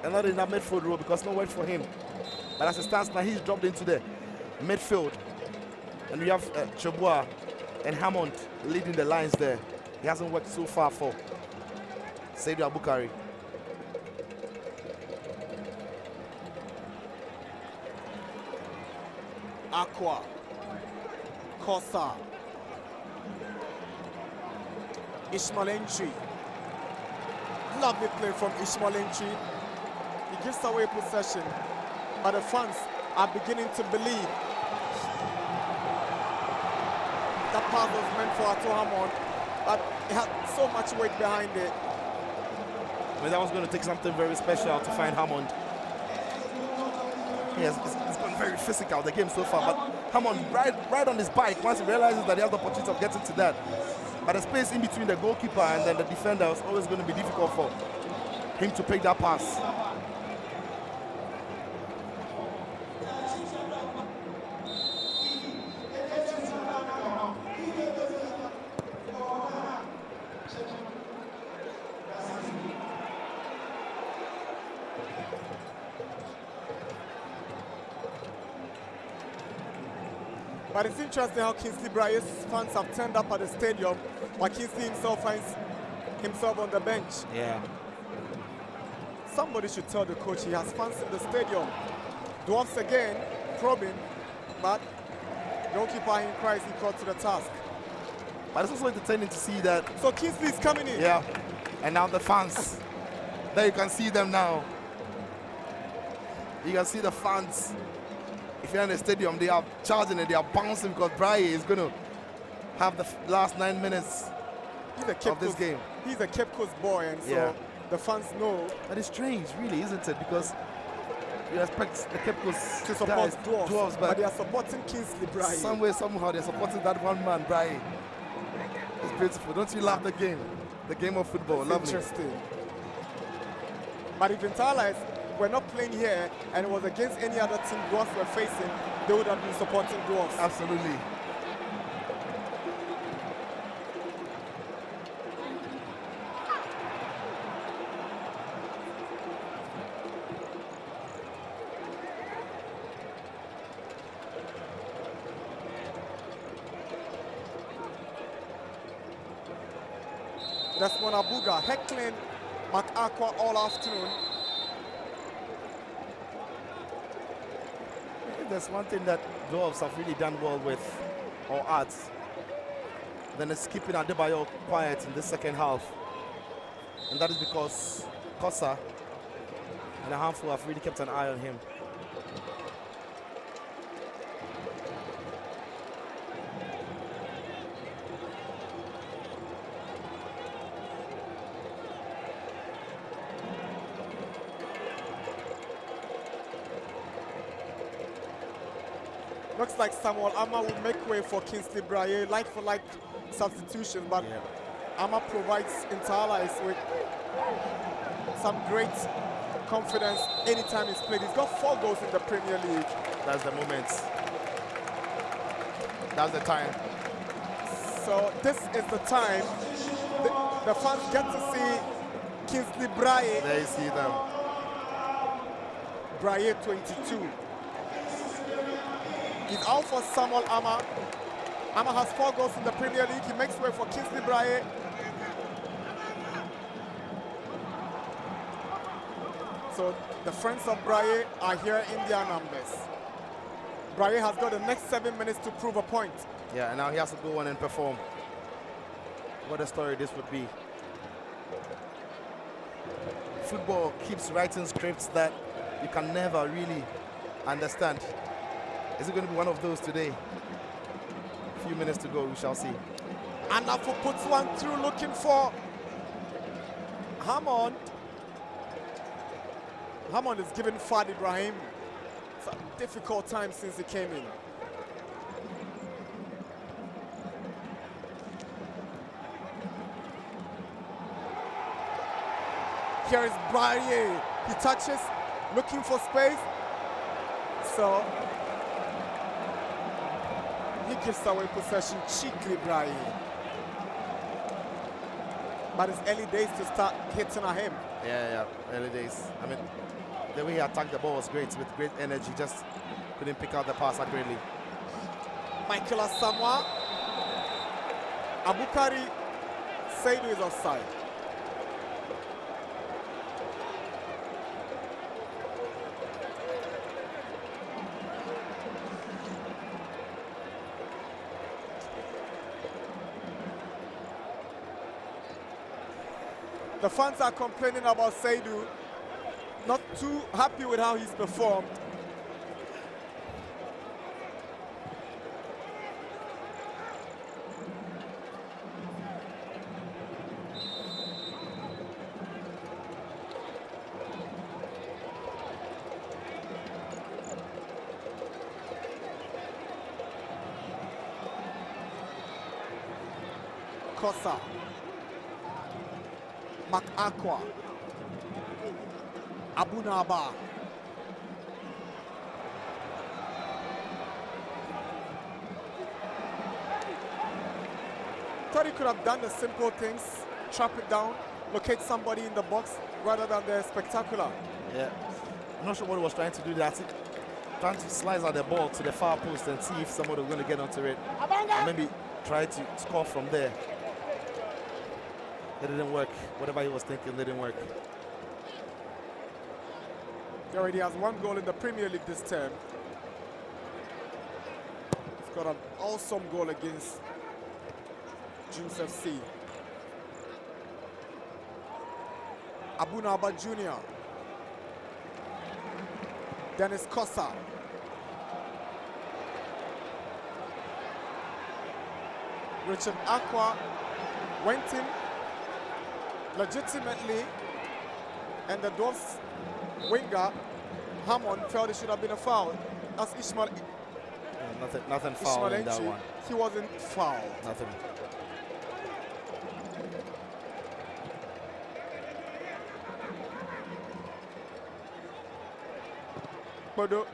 and not in that midfield role because no work for him. But as it stands now, he's dropped into the midfield. And we have Chobua and Hammond leading the lines there. He hasn't worked so far for Seydou Aboukari. Aqua, Kosa, Ishmael Entry. Lovely play from Ishmael Entry. He gives away possession, but the fans are beginning to believe that pass was meant for Ato Hammond, but it had so much weight behind it. I mean, that was going to take something very special to find Hammond. Yes, it's been very physical, the game so far, but Hammond right on his bike once he realizes that he has the opportunity of getting to that. But the space in between the goalkeeper and then the defender is always going to be difficult for him to pick that pass. But it's interesting how Kingsley Braye's fans have turned up at the stadium, while Kingsley himself finds himself on the bench. Yeah. Somebody should tell the coach he has fans in the stadium. Dwarfs again, probing, but goalkeeper in Christ equal to the task. But it's also entertaining to see that. So Kingsley is coming in. Yeah. And now the fans. There you can see them now. You can see the fans. If you're in the stadium, they are charging and they are bouncing because Braye is going to have the last 9 minutes of this game. He's a Cape Coast boy, and so the fans know. That is strange, really, isn't it? Because you expect the Cape Coast to support Dwarfs, but they are supporting Kingsley Braye. Some way, somehow, they're supporting that one man, Braye. It's beautiful. Don't you love the game of football? It's lovely. Interesting. But if Intalas were not playing here and it was against any other team Dwarfs were facing, they would have been supporting Dwarfs. Absolutely. Desmond Abuga heckling McAqua all afternoon. If there's one thing that Dwarfs have really done well with, or arts, then it's keeping Adebayo quiet in the second half. And that is because Kosa and a handful have really kept an eye on him. Looks like Samuel Ama will make way for Kingsley Braye, like-for-like substitution, but Ama provides Intalas with some great confidence anytime he's played. He's got 4 goals in the Premier League. That's the moment. That's the time. So this is the time the fans get to see Kingsley Braye. There you see them. Braye 22. He's out for Samuel Ama. Ama has 4 goals in the Premier League. He makes way for Kingsley Braye. So the friends of Braye are here in their numbers. Braye has got the next 7 minutes to prove a point. Yeah, and now he has to go on and perform. What a story this would be. Football keeps writing scripts that you can never really understand. Is it going to be one of those today? A few minutes to go, we shall see. Anafu puts one through, looking for Hammond. Hammond is giving Fad Ibrahim a difficult time since he came in. Here is Braye. He touches, looking for space. so. He gives away possession cheekily, Brian. But it's early days to start hitting at him. Yeah, early days. I mean, the way he attacked the ball was great, with great energy, just couldn't pick out the pass accurately. Michael Asamoah. Abukari Saidu is offside. The fans are complaining about Saidu, not too happy with how he's performed. Kosa. Makakwa. Abunaba. Thought he could have done the simple things, trap it down, locate somebody in the box rather than the spectacular. Yeah, I'm not sure what he was trying to do there. Trying to slice out the ball to the far post and see if somebody was going to get onto it. And maybe try to score from there. It didn't work. Whatever he was thinking didn't work. He already has one goal in the Premier League this term. He's got an awesome goal against Juice FC. Abunaba Jr. Dennis Kosa. Richard Aqua went in legitimately, and the Dwarfs winger Hammond felt it should have been a foul. That's Ishmael. Yeah, nothing foul in that one. He wasn't fouled. Nothing. Bodo.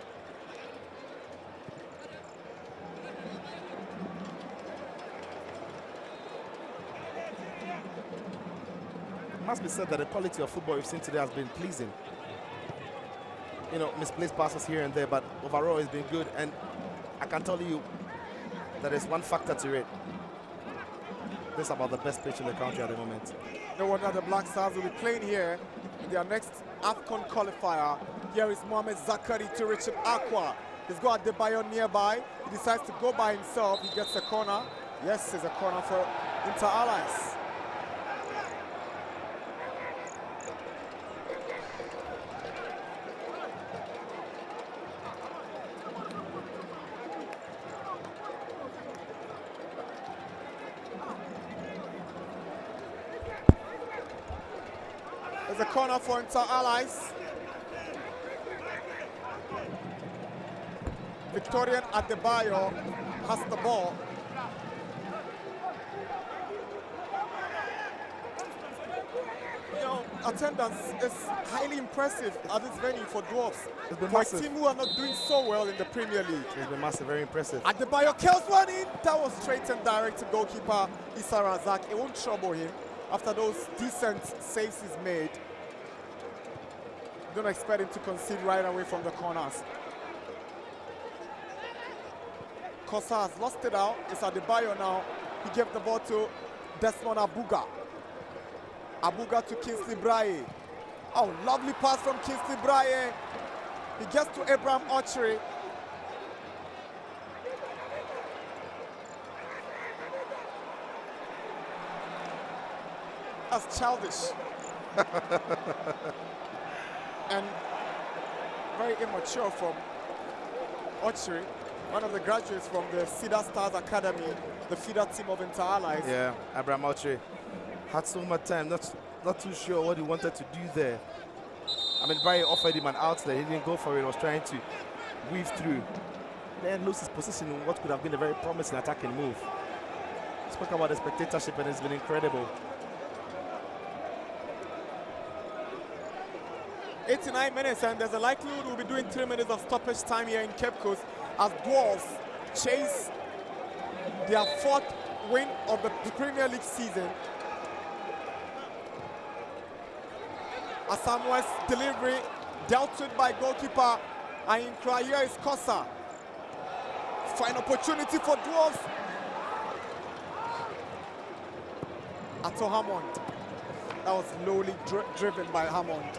It must be said that the quality of football we've seen today has been pleasing. You know, misplaced passes here and there, but overall it's been good. And I can tell you that there's one factor to it. This is about the best pitch in the country at the moment. No wonder the Black Stars will be playing here in their next AFCON qualifier. Here is Mohamed Zakari to Richard Aqua. He's got Adebayo nearby. He decides to go by himself. He gets a corner. Yes, it's a corner for Inter Allies. There's a corner for Inter Allies. Victorian Adebayo has the ball. You know, attendance is highly impressive at this venue for Dwarfs. For a team who are not doing so well in the Premier League. It's been massive, very impressive. Adebayo kills one in. That was straight and direct to goalkeeper Issa Razak. It won't trouble him after those decent saves he's made. Don't expect him to concede right away from the corners. Kosa has lost it out. It's Adebayo now. He gave the ball to Desmond Abuga. Abuga to Kingsley Braye. Oh, lovely pass from Kingsley Braye. He gets to Abraham Archery. That's childish. And very immature from Archery, one of the graduates from the Cedar Stars Academy, the feeder team of Inter Allies. Yeah, Abraham Archery had so much time, not too sure what he wanted to do there. I mean, Brian offered him an outlet, he didn't go for it, he was trying to weave through. Then loses position in what could have been a very promising attacking move. Spoke about the spectatorship and it's been incredible. 89 minutes, and there's a likelihood we'll be doing 3 minutes of stoppage time here in Cape Coast as Dwarfs chase their 4th win of the Premier League season. Asamoah's delivery dealt with by goalkeeper Ayinkra. Here is Kosa. Fine opportunity for Dwarfs. Ato Hammond. That was lowly driven by Hammond.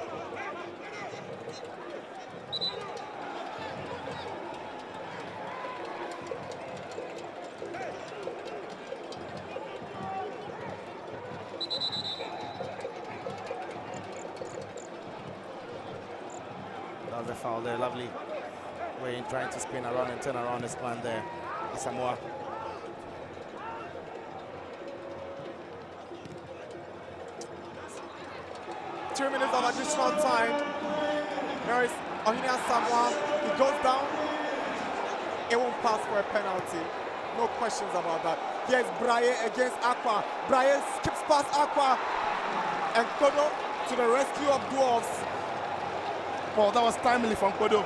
That was a foul there, lovely. Way in trying to spin around and turn around his man there, Asamoah. Two minutes of additional time. There is Ohene Asamoah. He goes down. It won't pass for a penalty. No questions about that. Here's Braye against Aqua. Braye skips past Aqua. And Kodo to the rescue of Dwarfs. Well, that was timely from Kodo.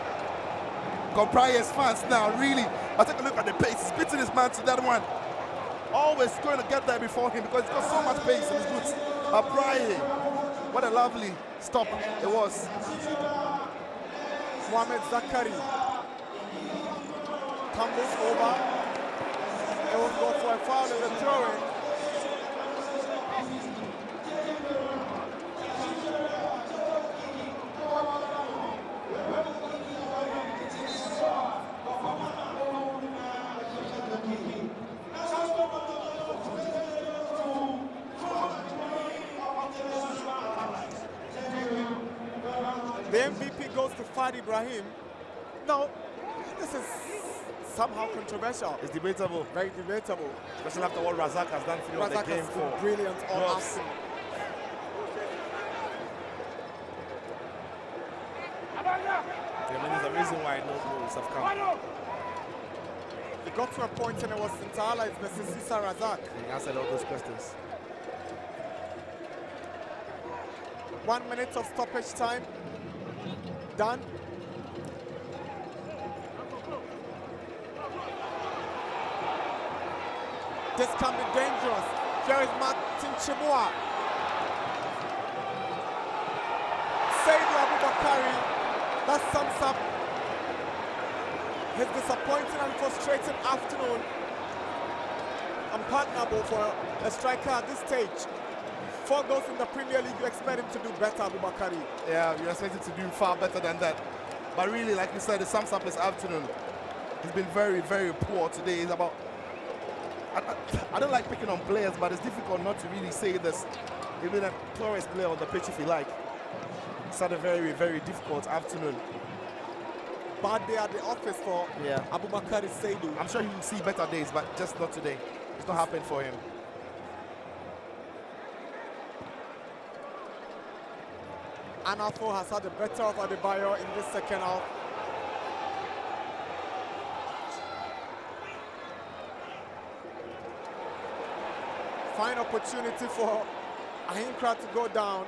Braye's fans now, really. But take a look at the pace. He's beating his man to that one. Always going to get there before him because he's got so much pace in his boots. But Braye, what a lovely stop it was. Mohamed Zakari tumbles over. It will go for a foul in the throw-in. The MVP goes to Fad Ibrahim. No, this is somehow controversial. It's debatable. Very debatable. Especially after what Razak has done throughout the game for brilliant all Dwarfs. afternoon. There's a reason why no goals have come. It got to a point and it was Sintala versus Sisa Razak. He answered all those questions. 1 minute of stoppage time. Done. This can be dangerous. Here is Martin Chibua. Saidu Abubakari. That sums up his disappointing and frustrating afternoon. Unpardonable for a striker at this stage. 4 goals in the Premier League, you expect him to do better, Abubakari. Yeah, you expect him to do far better than that. But really, like you said, it sums up his afternoon. He's been very, very poor today. It's about... I don't like picking on players, but it's difficult not to really say this. He's been a glorious player on the pitch, if you like. It's had a very, very difficult afternoon. Bad day at the office for Abubakari Saidu. I'm sure he will see better days, but just not today. It's not happened for him. Anafo has had the better of Adebayo in this second half. Fine opportunity for Ayinkra to go down.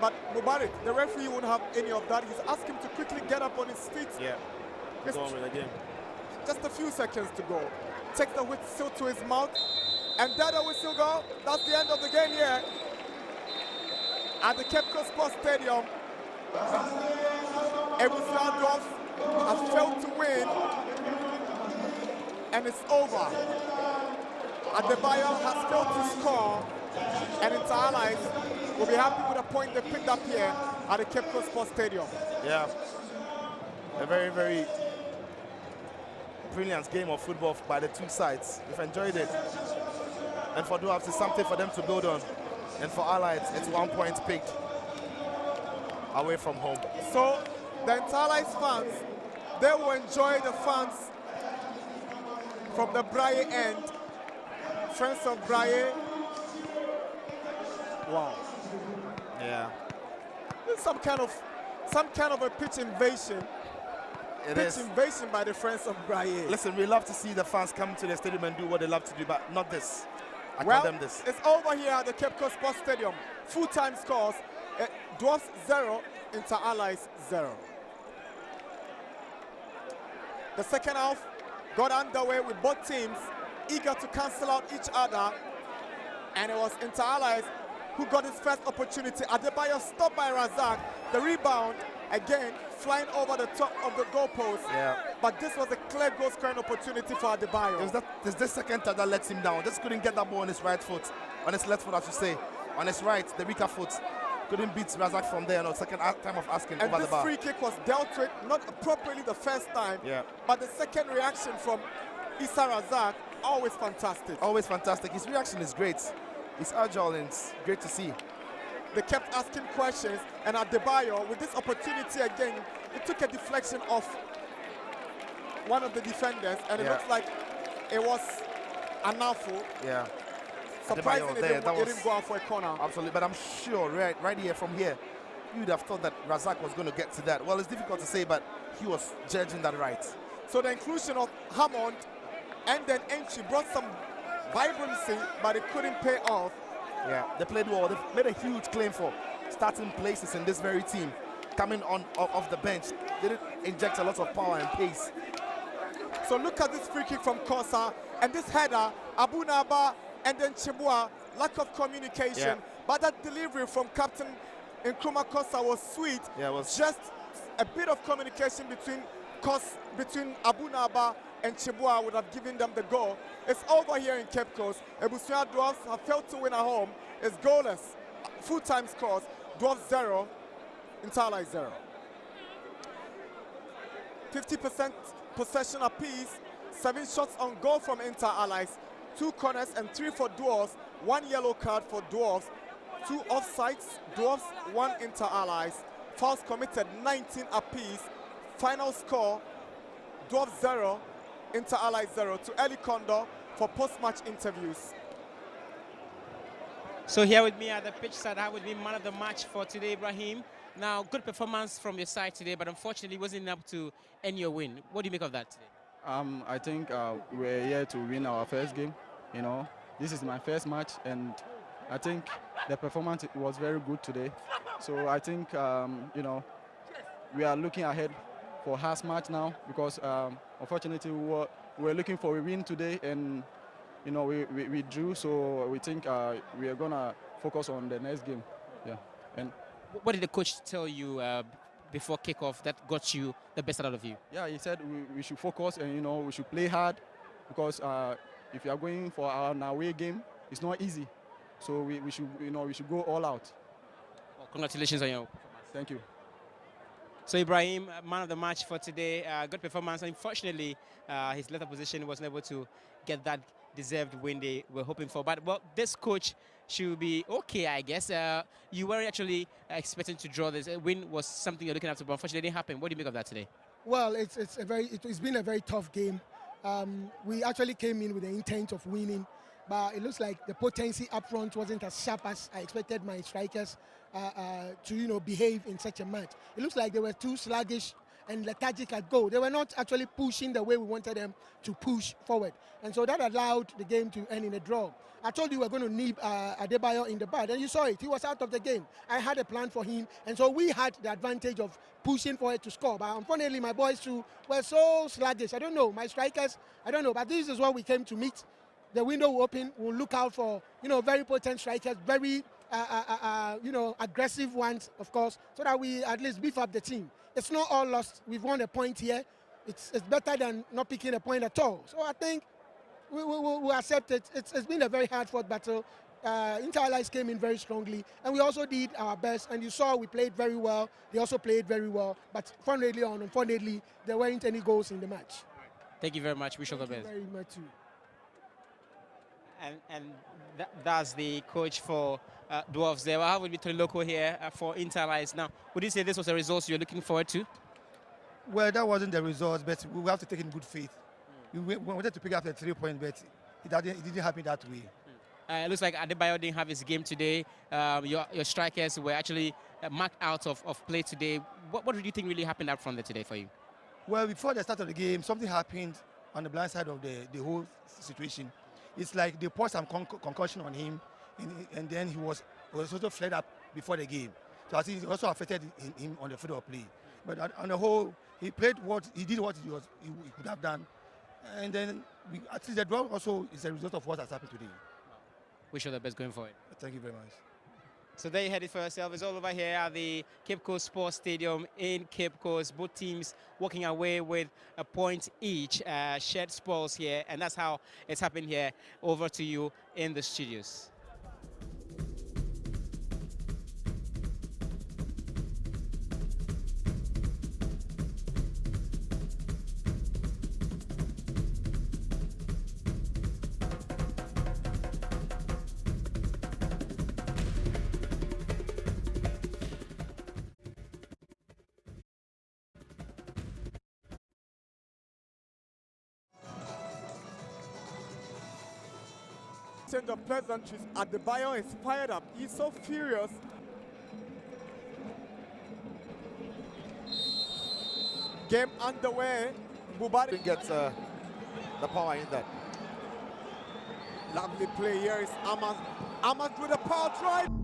But Mubarak, the referee won't have any of that. He's asked him to quickly get up on his feet. Yeah, Just, go on with the game. just a few seconds to go. Takes the whistle to his mouth. And there the whistle go. That's the end of the game here at the Cape Coast Sports Stadium. Ebusua Dwarfs has failed to win, and it's over. Adebayo has failed to score, and its allies will be happy with the point they picked up here at the Cape Coast Sports Stadium. Yeah, a very, very brilliant game of football by the two sides. We've enjoyed it. And for Dwarfs, it's something for them to build on. And for Allies, it's 1 point picked away from home. So the Allies fans, they will enjoy the fans from the Braille end. Friends of Braille. Wow. Yeah. Some kind of a pitch invasion. It Pitch is. invasion by the friends of Braille. Listen, we love to see the fans come to the stadium and do what they love to do, but not this. I Well, condemn this. it's over here at the Cape Coast Sports Stadium. Full-time scores. Dwarfs 0, Inter Allies 0. The second half got underway with both teams eager to cancel out each other, and it was Inter Allies who got his first opportunity. Adebayo stopped by Razak. The rebound, again, flying over the top of the goalpost. Yeah. But this was a clear goal scoring opportunity for Adebayo. There's this second time that lets him down. Just couldn't get that ball on his right foot. On his left foot, I should say. On his right, the weaker foot. Couldn't beat Razak from there. No, second time of asking And over this the bar. free kick was dealt with not appropriately the first time, but the second reaction from Issa Razak, always fantastic. Always fantastic. His reaction is great. He's agile and it's great to see. They kept asking questions, and Adebayo, with this opportunity again, it took a deflection off one of the defenders, and it looks like it was Anafu. Yeah. Surprisingly, it didn't go out for a corner. Absolutely, but I'm sure right here from here, you would have thought that Razak was going to get to that. Well, it's difficult to say, but he was judging that right. So the inclusion of Hammond and then Entry brought some vibrancy, but it couldn't pay off. Yeah, they played well. They made a huge claim for starting places in this very team. Coming on off the bench, they did inject a lot of power and pace. So look at this free kick from Kosa, and this header, Abu Naba and then Chibua, lack of communication. But that delivery from Captain Nkrumah Kosa was sweet. Yeah, it was just a bit of communication between Abu Naba and Chibua would have given them the goal. It's over here in Cape Coast. Ebusua Dwarfs have failed to win at home. It's goalless. Full-time scores. Dwarfs 0, Inter Allies 0. 50% possession apiece. 7 shots on goal from Inter Allies. 2 corners and 3 for Dwarfs. 1 yellow card for Dwarfs. 2 offsides. Dwarfs 1 Inter Allies. Fouls committed 19 apiece. Final score, Dwarfs 0, Inter Allies 0. To Eli Kondo for post-match interviews. So here with me at the pitch side, I would be man of the match for today, Ibrahim. Now, good performance from your side today, but unfortunately wasn't enough to end your win. What do you make of that today? I think we're here to win our first game. You know, this is my first match, and I think the performance was very good today. So I think, you know, we are looking ahead for last match now, because unfortunately we were looking for a win today, and you know we drew. So we think we are gonna focus on the next game. Yeah. And what did the coach tell you before kickoff that got you the best out of you? Yeah, he said we should focus, and you know we should play hard, because if you are going for an away game, it's not easy. So we should go all out. Well, congratulations on your performance. Thank you. So Ibrahim, man of the match for today, good performance. Unfortunately, his left position wasn't able to get that deserved win they were hoping for. But well, this coach should be okay, I guess. You were actually expecting to draw this. A win was something you're looking after, but unfortunately it didn't happen. What do you make of that today? Well, it's been a very tough game. We actually came in with the intent of winning, but it looks like the potency up front wasn't as sharp as I expected my strikers to behave in such a match. It looks like they were too sluggish and lethargic at goal. They were not actually pushing the way we wanted them to push forward, and so that allowed the game to end in a draw. I told you we were going to nip Adebayo in the bud, and you saw it. He was out of the game. I had a plan for him, and so we had the advantage of pushing for it to score. But unfortunately, my boys too were so sluggish. I don't know, my strikers, I don't know, but this is what we came to meet. The window will open. We'll look out for very potent strikers, very aggressive ones, of course, so that we at least beef up the team. It's not all lost. We've won a point here. It's better than not picking a point at all. So I think we'll accept it. It's been a very hard-fought battle. Inter Allies came in very strongly, and we also did our best. And you saw we played very well. They also played very well. But fortunately or unfortunately, there weren't any goals in the match. Thank you very much. Wish you all the best. Thank you very much too. And that's the coach for Dwarfs there. Well, how would be Tony Loco here for Inter Allies? Now, would you say this was a result you're looking forward to? Well, that wasn't the result, but we have to take it in good faith. We wanted to pick up the 3 point, but it didn't happen that way. It looks like Adebayo didn't have his game today. Your strikers were actually marked out of play today. What do you think really happened up front there today for you? Well, before the start of the game, something happened on the blind side of the whole situation. It's like they poured some concussion on him, and then he was also flared up before the game. So I think it also affected him on the field of play. But on the whole, he did what he could have done. And then I think the draw also is a result of what has happened today. Wish you the best going forward. Thank you very much. So there you had it for yourself. It's all over here at the Cape Coast Sports Stadium in Cape Coast. Both teams walking away with a point each, shared spoils here, and that's how it's happened here. Over to you in the studios. Change of pleasantries. Adebayo is fired up. He's so furious. Game underway. Bubari Gets the power in that. Lovely play here is Ahmad. Ahmad with a power drive.